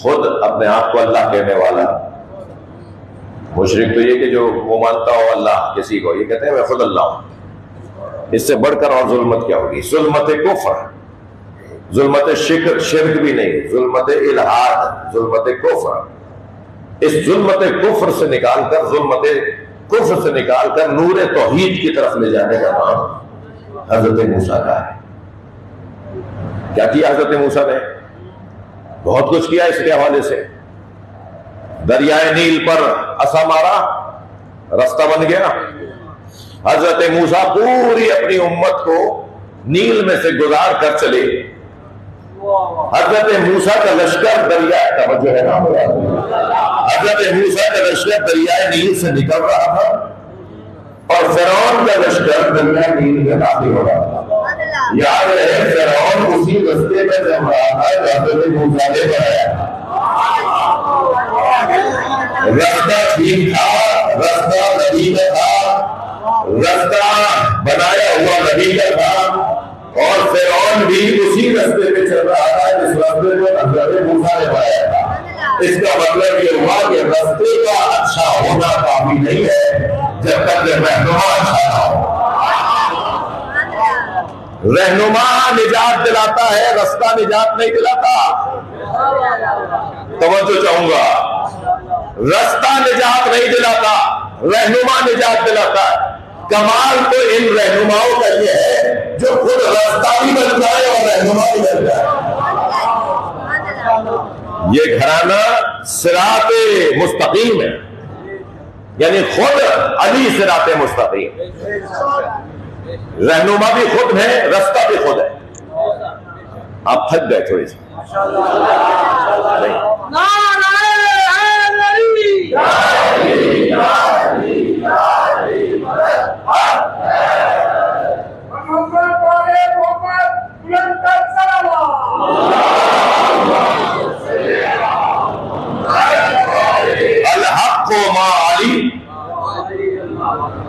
B: خود اپنے آپ کو اللہ کہنے والا۔ مشرک تو یہ کہ جو وہ مانتا ہو اللہ کسی کو، یہ کہتے ہیں میں خود اللہ ہوں۔ اس سے بڑھ کر اور ظلمت کیا ہوگی؟ ظلمت کفر، ظلمت شرک بھی نہیں، ظلمت الہاد، ظلمت کفر۔ اس ظلمت کفر سے نکال کر، ظلمت کفر سے نکال کر نور توحید کی طرف لے جانے کا کام حضرت موسیٰ کا ہے۔ کیا کیا حضرت موسیٰ نے؟ بہت کچھ کیا اس کے حوالے سے۔ دریائے نیل پر عصا مارا، رستہ بن گیا۔ حضرت موسیٰ پوری اپنی امت کو نیل میں سے گزار کر چلے۔ حضرت موسیٰ کا لشکر دریائے، توجہ ہے نا، حضرت موسیٰ کا لشکر دریائے نیل سے نکل رہا تھا اور فرعون کا لشکر دریائے نیل میں داخل ہو رہا تھا۔ یاد رہے فرعون اسی رستے میں جب رہا تھا حضرت موسیٰ نے بنایا، رستہ ٹھیک تھا، رستہ نبی کا تھا، رستہ بنایا ہوا نبی کا تھا، اور فرعون بھی اسی رستے پہ چل رہا تھا جس رستے کو حضرت موسیٰ نے بنایا تھا۔ اس کا مطلب یہ ہوا کہ رستے کا اچھا ہونا کافی نہیں ہے جب تک کہ رہنما اچھا نہ ہو۔ رہنما نجات دلاتا ہے، رستہ نجات نہیں دلاتا۔ توجہ چاہوں گا، رستہ نجات نہیں دلاتا، رہنما نجات دلاتا ہے۔ کمال تو ان رہنماؤں کا یہ ہے جو خود رستہ بھی بن جائے اور رہنما بھی بن جائے۔ یہ گھرانہ صراط مستقیم ہے، یعنی خود علی صراط مستقیم، رہنما بھی خود ہے، رستہ بھی خود ہے۔ آپ تھک گئے تھوڑی سی؟ الحق مع علی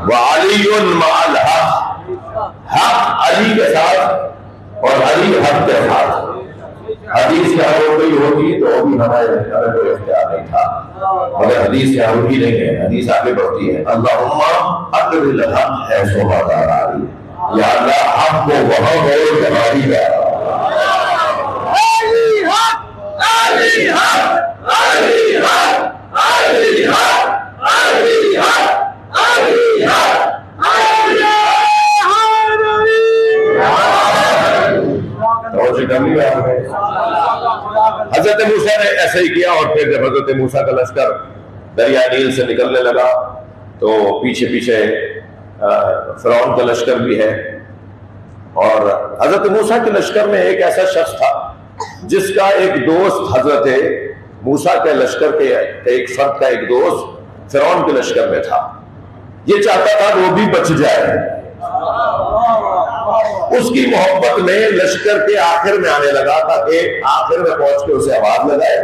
B: وعلی مع الحق، حق علی کے ساتھ اور علی حق کے ساتھ۔ حدیث کیا ہو گئی ہوگی تو وہ بھی ہمارے کوئی اختیار نہیں تھا، مگر حدیث کیا ہوگی نہیں ہے، حدیث آگے بڑھتی ہے۔ اللہم اقر الحق حیث ما داری، یا اللہ حق کو وہاں موڑ جماری گا۔ علی حق، علی حق، علی حق، علی حق، علی حق، علی حق، حضرت موسیٰ نے ایسے ہی کیا، اور پھر جب حضرت موسیٰ کا لشکر دریائے نیل سے نکلنے لگا تو پیچھے پیچھے فرعون کا لشکر بھی ہے، اور حضرت موسیٰ کے لشکر میں ایک ایسا شخص تھا جس کا ایک دوست حضرت موسیٰ کے لشکر کے ایک فرد کا ایک دوست فرعون کے لشکر میں تھا۔ یہ چاہتا تھا وہ بھی بچ جائے۔ اس کی محبت میں لشکر کے آخر میں آنے لگا تاکہ آخر میں پہنچ کے اسے آواز لگائے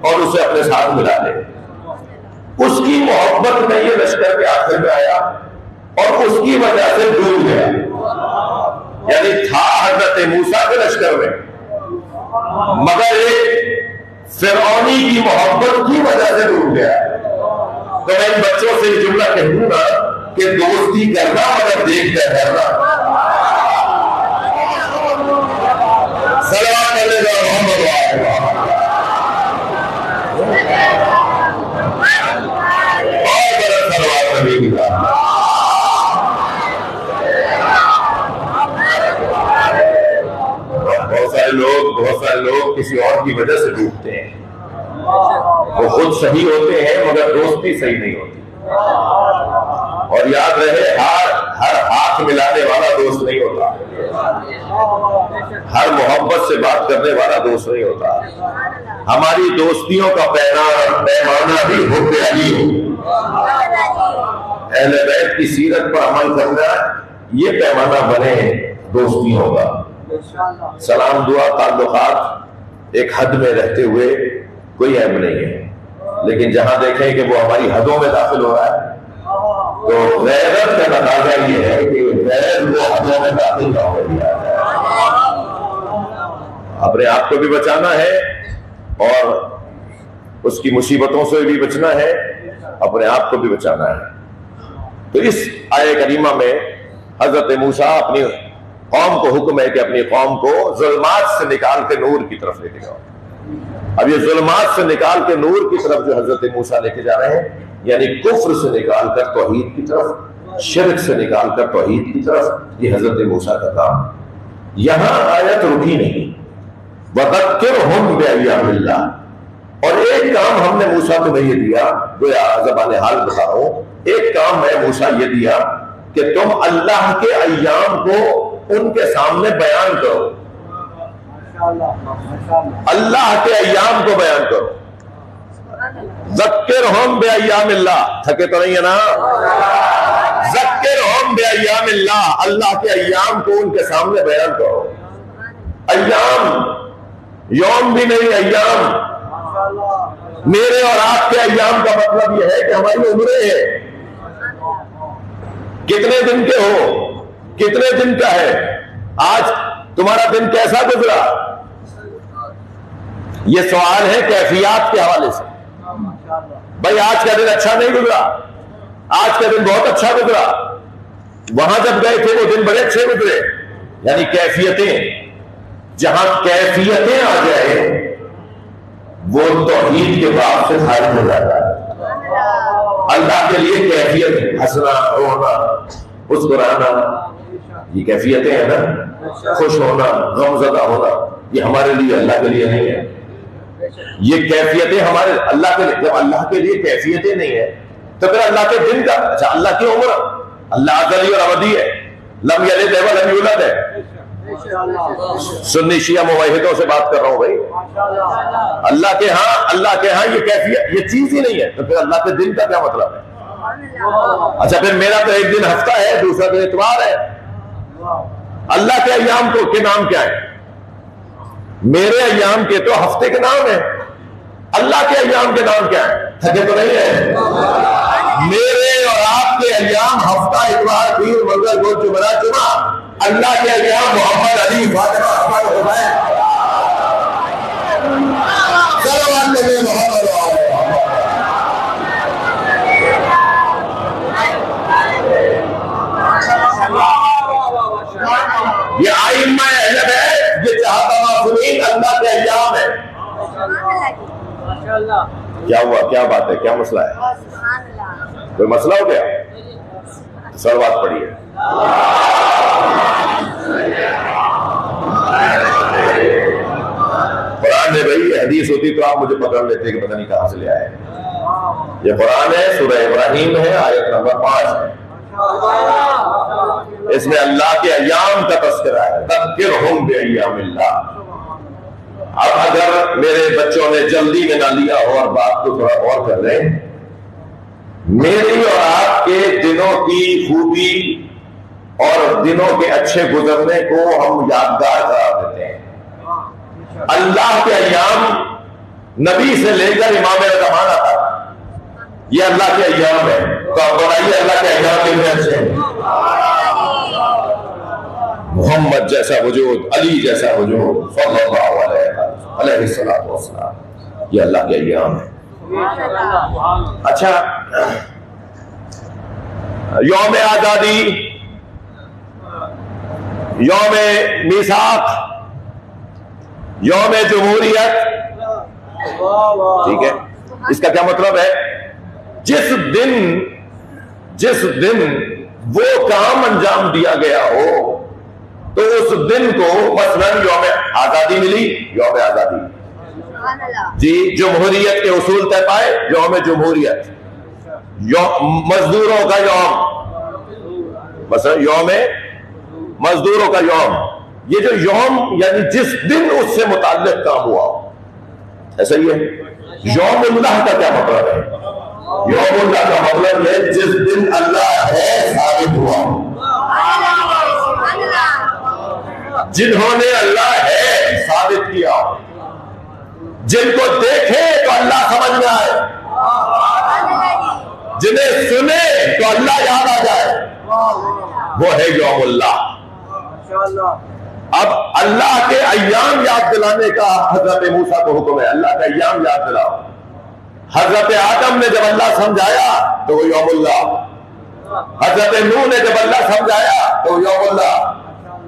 B: اور اسے اپنے ساتھ ملا لے۔ اس کی محبت میں یہ لشکر کے آخر میں آیا اور اس کی وجہ سے ڈوب گیا، یعنی تھا حضرت موسیٰ کے لشکر میں، مگر ایک فرعونی کی محبت کی وجہ سے ڈوب گیا۔ تو میں ان بچوں سے یہ جملہ کہوں گا کہ دوستی کرنا مگر دیکھ کر کرنا۔ سلام علیکم محمد وعلیکم اور بڑا سلوات نبی کی بات۔ بہت سارے لوگ کسی اور کی وجہ سے ڈوبتے ہیں، وہ خود صحیح ہوتے ہیں مگر دوستی صحیح نہیں ہوتی۔ اور یاد رہے ہر ہاتھ ملانے والا دوست نہیں ہوتا، ہر محبت سے بات کرنے والا دوست نہیں ہوتا۔ ہماری دوستیوں کا پیمانہ بھی حب علی ہو، اہل بیت کی سیرت پر عمل کرنا یہ پیمانہ بنے دوستیوں کا۔ سلام دعا تعلقات ایک حد میں رہتے ہوئے کوئی عیب نہیں ہے، لیکن جہاں دیکھیں کہ وہ ہماری حدوں میں داخل ہو رہا ہے تو غیرت کا تقاضا یہ ہے کہ غیر وہ حدوں میں داخل نہ ہو دیا جائے۔ اپنے آپ کو بھی بچانا ہے اور اس کی مصیبتوں سے بھی بچنا ہے، اپنے آپ کو بھی بچانا ہے۔ تو اس آیہ کریمہ میں حضرت موسیٰ اپنی قوم کو حکم ہے کہ اپنی قوم کو ظلمات سے نکال کے نور کی طرف لے کے جاؤ۔ اب یہ ظلمات سے نکال کے نور کی طرف جو حضرت موسیٰ لے کے جا رہے ہیں، یعنی کفر سے نکال کر توحید کی طرف، شرک سے نکال کر توحید کی طرف، یہ حضرت موسیٰ کا کام۔ یہاں آیت رکی نہیں، وَذَكِّرْهُمْ بِأَيَّامِ اللَّهِ، اور ایک کام ہم نے موسیٰ کو یہ دیا، گویا زبان حال بتا رہا ہوں، ایک کام میں موسیٰ یہ دیا کہ تم اللہ کے ایام کو ان کے سامنے بیان کرو، اللہ کے ایام کو بیان کرو۔ ذکرہم بِأَيَّامِ اللَّهِ، تھکے تو نہیں ہے نا؟ ذکرہم بِأَيَّامِ اللَّهِ، اللہ کے ایام کو ان کے سامنے بیان کرو۔ ایام یوم بھی نہیں، ایام میرے اور آپ کے ایام کا مطلب یہ ہے کہ ہماری عمریں ہیں، کتنے دن کے ہو، کتنے دن کا ہے، آج تمہارا دن کیسا گزرا، یہ سوال ہے کیفیات کے حوالے سے۔ بھائی آج کا دن اچھا نہیں گزرا، آج کا دن بہت اچھا گزرا، وہاں جب گئے تھے وہ دن بڑے اچھے گزرے، یعنی کیفیتیں، جہاں کیفیتیں آ جائے وہ توحید کے باب سے خارج ہو جاتا ہے۔ اللہ کے لیے کیفیت ہنسنا، رونا، مسکرانا، یہ کیفیتیں ہیں نا، خوش ہونا، غم زدہ ہونا، یہ ہمارے لیے، اللہ کے لیے نہیں ہے۔ یہ کیفیتیں ہمارے اللہ کے لیے، جب اللہ کے لیے کیفیتیں نہیں ہے تو پھر اللہ کے دن کا، اچھا اللہ کی عمر، اللہ ازلی اور ابدی ہے، لم یلد ولم یولد ہے۔ سنی شیعہ موحدوں سے بات کر رہا ہوں بھائی، اللہ کے ہاں یہ کیفیت، یہ چیز ہی نہیں ہے، تو پھر اللہ کے دن کا کیا مطلب ہے؟ اچھا پھر میرا تو ایک دن ہفتہ ہے، دوسرا دن اتوار ہے، اللہ کے ایام کو کے نام کیا ہے؟ میرے ایام کے تو ہفتے کے نام ہیں، اللہ کے ایام کے نام کیا ہے؟ تھکے تو نہیں ہے؟ میرے اور آپ کے ایام ہفتہ، اتوار، پیر، منگل، بدھ، جمعرات، جمعہ، اللہ کے ایام محمد، علی، فاطمہ، احمد، حسین، صلوات نبی محمد۔ یہ آئمہ اہل بیت، یہ چاہتا معصومین اللہ کے ایام ہے۔ کیا ہوا، کیا بات ہے، کیا مسئلہ ہے؟ کوئی مسئلہ ہو گیا؟ صلوات پڑھیے۔ قرآن میں بھائی حدیث ہوتی تو آپ مجھے پکڑ لیتے کہ پتہ نہیں کہاں سے لے آئے۔ یہ قرآن ہے، سورہ ابراہیم ہے، آیت نمبر 5 ہے، اس میں اللہ کے ایام کا تذکرہ ہے، ذکرہم بِأَيَّامِ اللَّهِ۔ اب اگر میرے بچوں نے جلدی میں نہ لیا ہو اور بات کو تھوڑا اور کر لیں، میری اور آپ کے دنوں کی خوبی اور دنوں کے اچھے گزرنے کو ہم یادگار قرار دیتے ہیں۔ اللہ کے ایام نبی سے لے کر امام زمانہ تک یہ اللہ کے ایام ہے، تو آپ بتائیے اللہ کے ایام کتنے اچھے ہیں؟ محمد جیسا وجود، علی جیسا وجود، صلی اللہ علیہ وسلم، یہ اللہ کے ایام ہے۔ اچھا، یوم آزادی، یوم میثاق، یوم جمہوریت، ٹھیک ہے، اس کا کیا مطلب ہے؟ جس دن وہ کام انجام دیا گیا ہو تو اس دن کو، مثلا یوم آزادی ملی، یوم آزادی، جی جمہوریت کے اصول طے پائے، یوم جمہوریت، مزدوروں کا یوم، مثلا یوم مزدوروں کا یوم، یہ جو یوم یعنی جس دن اس سے متعلق کام ہوا، ایسا ہی ہے. یوم اللہ کا کیا مطلب ہے؟ یوم اللہ کا مطلب ہے جس دن اللہ ہے ثابت ہوا. جنہوں نے اللہ ہے ثابت کیا، جن کو دیکھے تو اللہ سمجھ میں آئے، جنہیں سنے تو اللہ یاد آ جائے، وہ ہے یوم اللہ. اب اللہ کے ایام یاد دلانے کا حضرت موسیٰ کو حکم ہے. اللہ کا ایام یاد دلاؤ. حضرت آدم نے جب اللہ سمجھایا تو وہ یوم اللہ. حضرت نوح نے جب اللہ سمجھایا تو وہ یوم اللہ.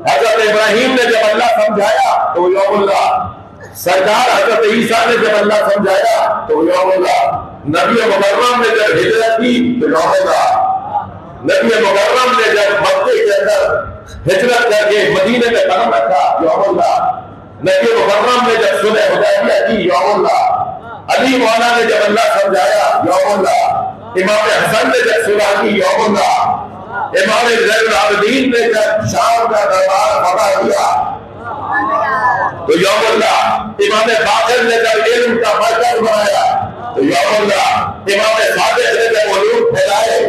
B: حضرت ابراہیم نے جب اللہ سمجھایا تو وہ یوم اللہ. سرکار حضرت عیسیٰ نے جب اللہ سمجھایا تو وہ یوم اللہ. نبی مکرم نے جب ہجرت کی تو یوم اللہ. نبی مکرم نے جب مکے کے اندر ہجرت کر کے مدینے میں قدم رکھا یوم اللہ. نبی مکرم نے جب صلح حدیبیہ کی یوم اللہ. علی مولا نے جب اللہ سمجھایا یوم اللہ. امام حسن نے جب صلح کی یوم اللہ. امام زین العابدین نے جب شام کا دربار فتح کیا تو یوم اللہ. امام باقر نے جب علم کا مرکز بنایا تو یوم اللہ. امام صادق نے جب علوم پھیلائے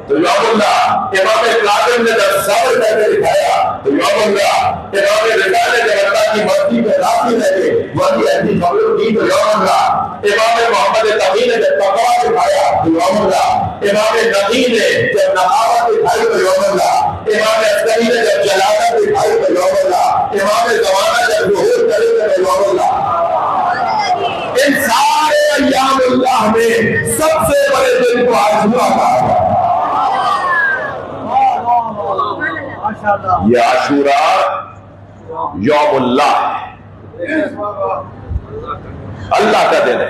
B: تو یوم اللہ. امام کاظم نے جب صبر کر کے دکھایا تو یوم اللہ. امام رضا نے جب اللہ کی مرضی پہ راضی رہ کے وہی ایسی خبریں کی تو یوم اللہ. امام محمد تقی نے جب تقویٰ دکھایا تو یوم اللہ. امام نقی نے جب نقاوت دکھائی تو یوم اللہ. امام عسکری نے جب جلالت دکھائی تو یوم اللہ. امام زمانہ جب ظہور کرے تو یوم اللہ. ان سارے ایام اللہ میں سب سے بڑے دن کو عاشورہ کہا ہے. یہ عاشورہ یوم اللہ ہے، اللہ کا دن ہے.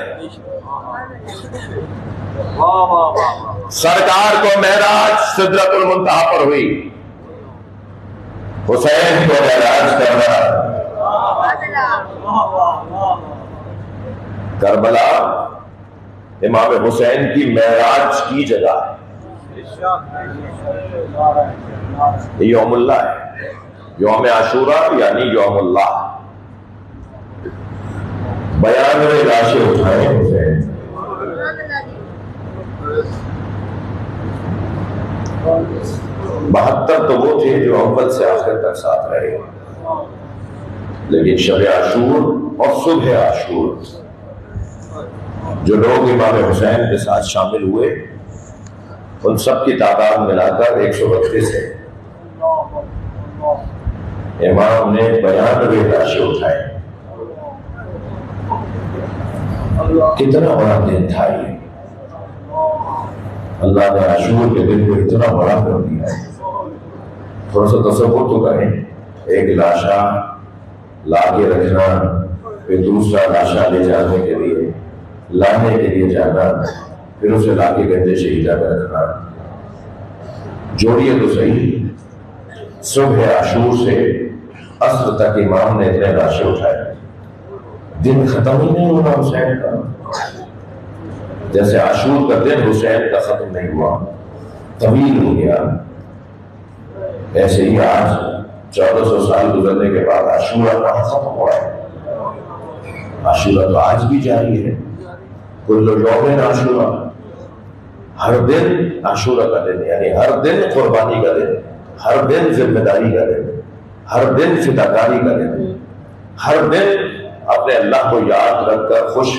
B: سرکار کو معراج سدرۃ المنتہا پر ہوئی. حسین کو معراج کرنا کربلا امام حسین کی معراج کی جگہ ہے. یہ یوم اللہ ہے. یوم عاشورہ یعنی یوم اللہ. 92 لاشیں اٹھائے حسین. 72 تو وہ تھے جو اول سے آخر تک ساتھ رہے، لیکن شب عاشور اور صبح عاشور جو لوگ امام حسین کے ساتھ شامل ہوئے ان سب کی تعداد ملا کر 132 ہے. امام نے 92 لاشیں اٹھائے. کتنا بڑا دن تھا یہ. اللہ نے عاشور کے دن کو اتنا بڑا کر دیا ہے. تھوڑا سا تصور تو کریں. ایک لاشا لا کے رکھنا، پھر دوسرا لاشا لے جانے کے لیے لانے کے لیے جانا، پھر اسے لا کے گنجے شہیدہ میں رکھنا. جوڑیے تو صحیح. صبح عاشور سے عصر تک امام نے اتنے لاشیں اٹھائے. دن ختم ہی نہیں ہوا حسین کا. جیسے عاشور کا دن حسین کا ختم نہیں ہوا، طویل ہو گیا، ایسے ہی آج 1400 سال گزرنے کے بعد عاشورہ کہاں ختم ہوا ہے؟ عاشورہ تو آج بھی جاری ہے. کل یوم عاشورہ، ہر دن عاشورہ کا دن، یعنی ہر دن قربانی کا دن، ہر دن ذمہ داری کا دن، ہر دن فداکاری کا دن، ہر دن اپنے اللہ کو یاد رکھ کر خوش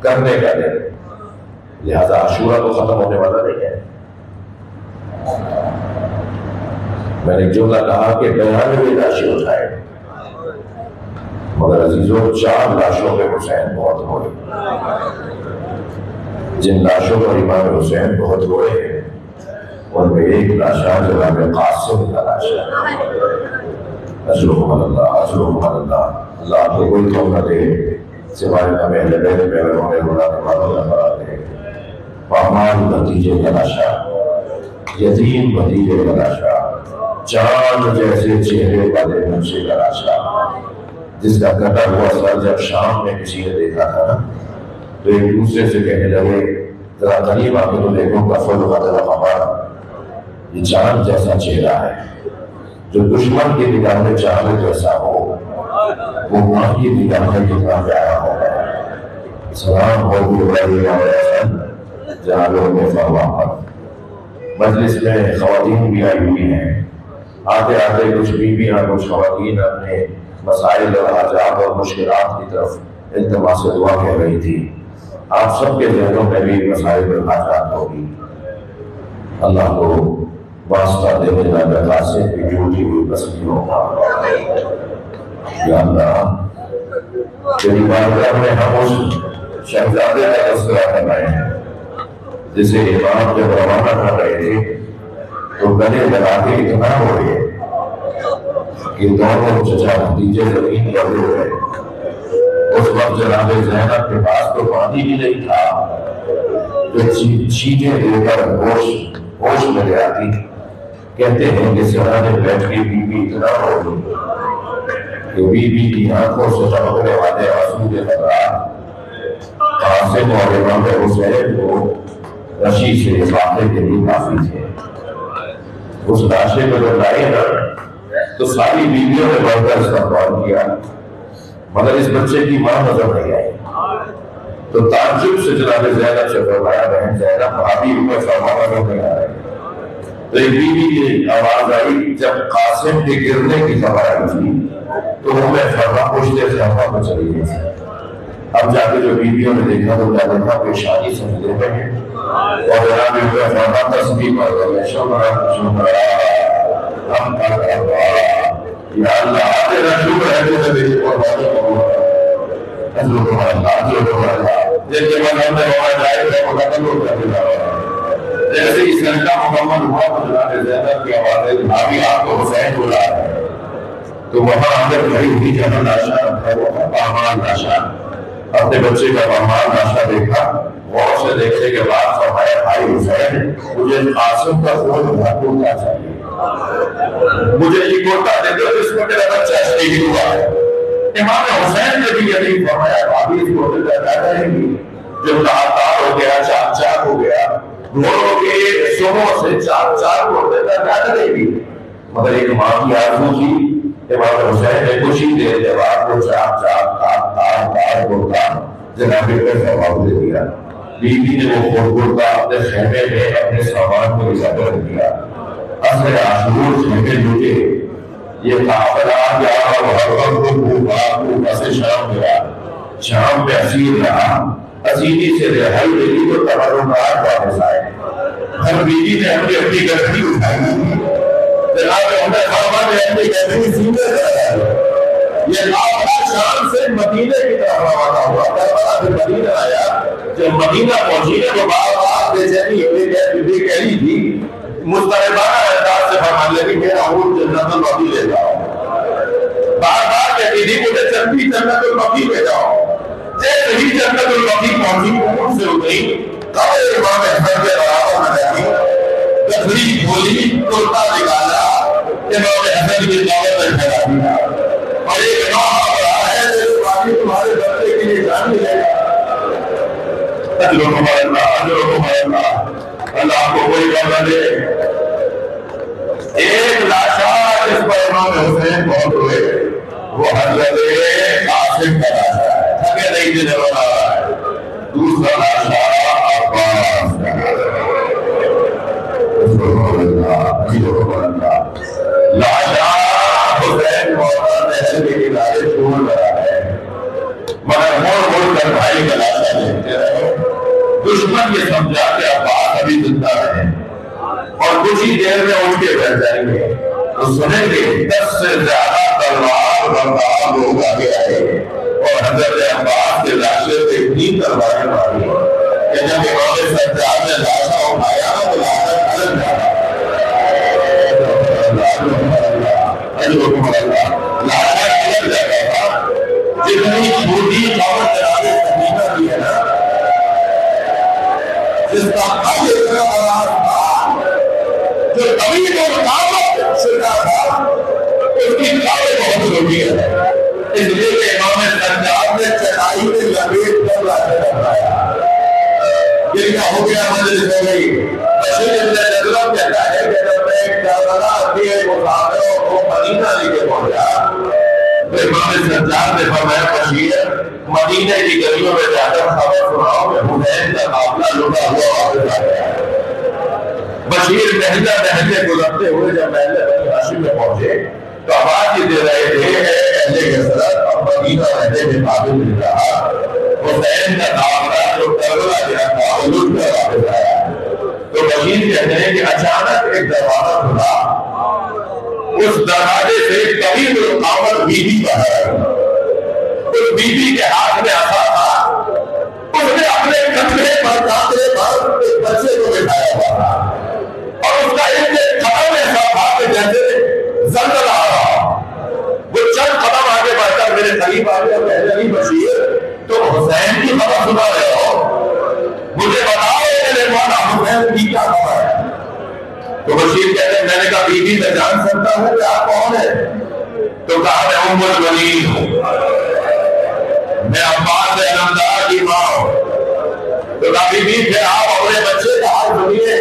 B: کرنے کا دن. لہذا عاشورہ تو ختم ہونے والا نہیں ہے. میں نے جملہ کہا کہ 92 لاشیں اٹھائے، مگر عزیزوں 4 لاشوں پہ حسین بہت ہوئے. جن لاشوں پر امام حسین بہت ہوئے ہیں ان میں ایک لاشا جناب قاسم کا لاشا. اجرکم اللہ، اجرکم اللہ. اللہ آپ کو کوئی تو نہ دے سوائے ہمیں اہل بیت میں انہوں نے رونا نہ دے. پامال بھتیجے کا لاشا، یتیم بھتیجے کا لاشا، چاند جیسے چہرے والے نقشے کا لاشا، جس کا کٹا ہوا سر جب شام میں کسی نے دیکھا تھا تو ایک دوسرے سے کہنے لگے ذرا قریب آ کے تو دیکھو کفن بدل خبر. یہ چاند جیسا چہرہ ہے. جو دشمن کی نگاہ میں چاند جیسا ہو وہ ماں کی نگاہ میں کتنا پیارا ہوگا. سلام ہو جہالوں میں فرماحت۔ مجلس میں خواتین بھی آئی ہوئی ہیں، آتے آتے کچھ بیویاں کچھ خواتین اپنے مسائل اور حاجات اور مشکلات کی طرف التماس دعا کہہ رہی تھی۔ آپ سب کے ذہنوں میں بھی مسائل اور حاجات ہوگی، اللہ کو واسطہ دینے والا قاسم کی جھوٹی ہوئی پسندیوں کا یا اللہ تیری بارگاہ میں ہم اس شہزادے کا تذکرہ کر رہے ہیں جسے امام جب روانہ کر رہے تھے تو گلے لگا کے اتنا ہو گئے کہ دونوں چچا بھتیجے زمین پر ہو گئے۔ اس وقت جناب زینب کے پاس تو پانی بھی نہیں تھا جو چیزیں دے کر ہوش میں لے آتی۔ کہتے ہیں کہ سرانے بیٹھ کے بی بی اتنا ہو گئی کہ بی بی کی آنکھوں سے چمکنے والے آنسو کے خطرات قاسم اور امام حسین کو رشی سے فاقے کے لیے کافی تھے۔ اس لاشے میں جب لائے نا تو ساری بیویوں نے بڑھ کر استقبال کیا، مگر اس بچے کی ماں نظر نہیں آئی۔ تو تعجب سے جناب زینب سے فرمایا بہن زینب ابھی اوپر فرمانا نہیں آ رہے۔ تو ایک بیوی کی آواز آئی جب قاسم کے گرنے کی خبر آئی تھی تو وہ میں فرما پوچھتے سے ہوا میں چلی گئی تھی۔ اب جا کے جو بیویوں نے دیکھا تو کیا دیکھا پیشانی سے ملے ہوئے ہیں اور جناب اوپر فرما تسبیح پڑھ رہے ہیں شکر شکر ہم کا یا اللہ تیرا شکر ہے جو میری قربانی قبول کر۔ جن کے بعد ہم نے وہاں جائے تو مکمل ہو کر دیا۔ جیسے اس گھنٹہ مکمل ہوا تو جناب زینب کی آواز ہے بھابھی آپ کو حسین بلا رہے ہیں۔ تو وہاں اندر کھڑی ہوئی جہاں لاشا ہے وہ پہمان لاشا، اپنے بچے کا پہمان لاشا دیکھا، غور سے دیکھنے کے بعد فرمایا بھائی حسین مجھے قاسم کا خون بھرپورنا چاہیے، مجھے یہ کوٹا دے دو جس میں میرا بچہ شہید ہوا ہے۔ امام حسین نے بھی یہی فرمایا بھابھی اس کوٹے کا کیا رہے گی جو تار ہو گیا چار چار ہو گیا گھوڑوں کے سروں سے چار چار کوٹے کا کیا کرے گی، مگر ایک ماں کی آرزو تھی۔ امام حسین نے کچھ ہی دیر کے بعد وہ چار چار تار تار تار کوٹا جناب پر جواب دے دیا۔ بیوی نے وہ کوٹا اپنے خیمے میں اپنے سامان کو لے کر دیا۔ اصل عاشور خیمے جھوٹے یہ قافلہ گیا محرم کو کوفہ سے شام گیا، شام میں اسیر رہا، اسیری سے رہائی ملی تو تبرکات واپس آئے۔ ہر بیوی نے اپنی اپنی گردی اٹھائی، جناب عمر خامہ نے اپنی گردی سینے سے لگائی۔ یہ قافلہ شام سے مدینے کی طرف روانہ ہوا، کربلا سے مدینہ آیا۔ جب مدینہ پہنچی تو بار بے چینی ہوئی کہہ رہی تھی مضطربانہ انداز سے فرمان لگی میرا اونٹ جنت البقیع لے جاؤ، بار بار کہتی تھی مجھے چلتی جنت البقیع لے جاؤ۔ جیسے ہی جنت البقیع پہنچی اونٹ سے اتری، قبر امام احمد کے برابر میں بیٹھی، گدھڑی کھولی، کرتا نکالا، امام احمد کی قبر میں ٹھہرا دیا اور ایک نام رہا ہے میرے باقی تمہارے بچے کے لیے جان ملے گا۔ اجرکم اللہ اجرکم اللہ، اللہ کو کوئی کرنا دے۔ ایک لاشا جس پر امام حسین بہت ہوئے وہ حضرت قاسم کا لاشا ہے، تھکے نہیں دینے والا ہے۔ دوسرا لاشا عباس کا لاشا حسین مولا نہر کے کنارے چھوڑ رہا ہے، مگر مڑ کر بھائی کا لاشا دیکھتے رہے۔ دشمن یہ سمجھا کہ عباس ابھی زندہ ہے اور کچھ ہی دیر میں اٹھ کے بیٹھ جائیں گے تو سنیں گے 10 سے زیادہ تلوار بردار لوگ آگے آئے اور حضرت عباس کے لاشے سے اتنی تلواریں ماری کہ جب امام سجاد نے لاشا اٹھایا تو لاشا کھلک جاتا۔ لاشا کھلک جاتا تھا۔ جتنی چھوٹی قبر جناب سکینہ کی ہے نا، جس کا قد اتنا بڑا تھا، جو طویل اور قامت سرکا تھا، اس کی قبر بہت چھوٹی ہے۔ اس لیے کہ امام سجاد نے چٹائی میں لپیٹ کر لاشا رکھایا۔ یہ کیا ہو گیا، مجلس ہو گئی۔ بشیر ابن جدلم کہتا ہے کہ جب میں کربلا کے مسافروں کو مدینہ لے کے پہنچا تو امام سجاد نے فرمایا بشیر مدینے کی گلیوں میں جا کر خبر سناؤ کہ حسین کا قافلہ لٹا ہوا واپس آ گیا۔ بشیر ٹہلتے گزرتے ہوئے جب محلے بنی ہاشم میں پہنچے تو آواز یہ دے رہے تھے اہل کثرت اب مدینہ رہنے کے قابل نہیں رہا، حسین کا قافلہ جو کربلا گیا تھا وہ لٹ کر واپس آیا۔ تو بشیر کہتے ہیں کہ اچانک ایک دروازہ کھلا، اس دروازے سے ایک طویل القامت بی بی باہر آئی۔ اس بی بی کے ہاتھ میں عصا تھا، اس نے اپنے کندھے پر کاندھے پر ایک بچے کو بٹھایا ہوا تھا اور اس کا ایک قدم ایسا تھا کہ جیسے زلزلہ آ رہا۔ وہ چند قدم آگے بڑھ کر میرے قریب آ گیا، کہنے لگی بشیر تم حسین کی خبر سنا رہے ہو، مجھے بتاؤ میرے مولا حسین کی کیا خبر ہے؟ تو بشیر کہتے ہیں میں نے کہا بی بی میں جان سکتا ہوں کہ آپ کون ہیں؟ تو کہا میں ام الولید ہوں، میں عباس علمدار کی ماں ہوں۔ تو کہا بی بی پھر آپ اپنے بچے کا حال سنیے،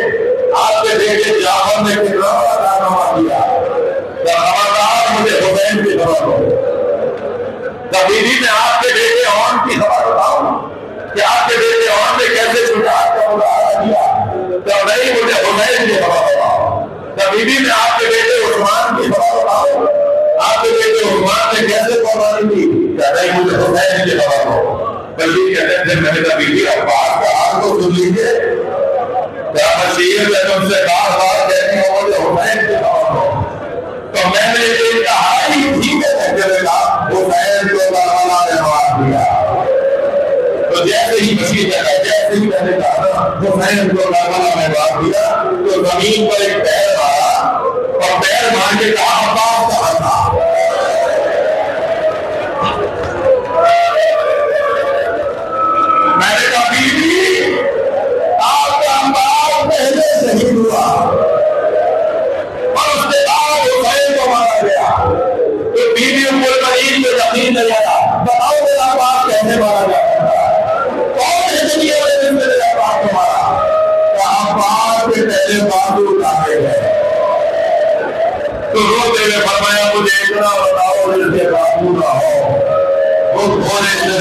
B: آپ کے بیٹے جعفر نے کتنا بڑا کارنامہ کیا، خبردار مجھے حسین کی خبر ہو۔ بی بی میں آپ کے بیٹے عون کی خبر بتاؤں کہ آپ کے بیٹے عون نے کیسے شجاعت کا مظاہرہ کیا، تو نہیں مجھے حسین کی خبر بتاؤ۔ بی بی میں آپ کے بیٹے عثمان کی خبر بتاؤ، آپ کے بیٹے عثمان نے کیسے قربانی دی، کہ نہیں مجھے حسین کی خبر ہو۔ بشیر کہتے ہیں پھر میں نے کہا بی بی عباس کا حال تو سن لیجیے، کیا بشیر میں تم سے بار بار کہتی ہوں مجھے حسین کی خبر ہو؟ تو میں نے انتہائی دھیمے لہجے میں کہا حسین کو اللہ تعالیٰ نے مار دیا۔ تو جیسے ہی بشیر نے کہا، جیسے ہی میں نے کہا حسین کو اللہ تعالیٰ نے مار دیا تو زمین پر ایک پیر مارا اور پیر مار کے کہا عباس کہاں تھا؟ میں نے کہا بی بی آپ کا عباس پہلے شہید ہوا اور اس کے بعد حسین کو مارا گیا۔ تو بی بی ام الولید کو یقین نہیں آیا، بتاؤ میرا عباس کیسے مارا گیا، کون ہے دنیا میں جس نے میرے عباس کو مارا؟ عباس کے پہلے بازو اٹھائے گئے۔ تو روتے ہوئے فرمایا مجھے اتنا بتاؤ جس کے بازو نہ ہو وہ گھوڑے سے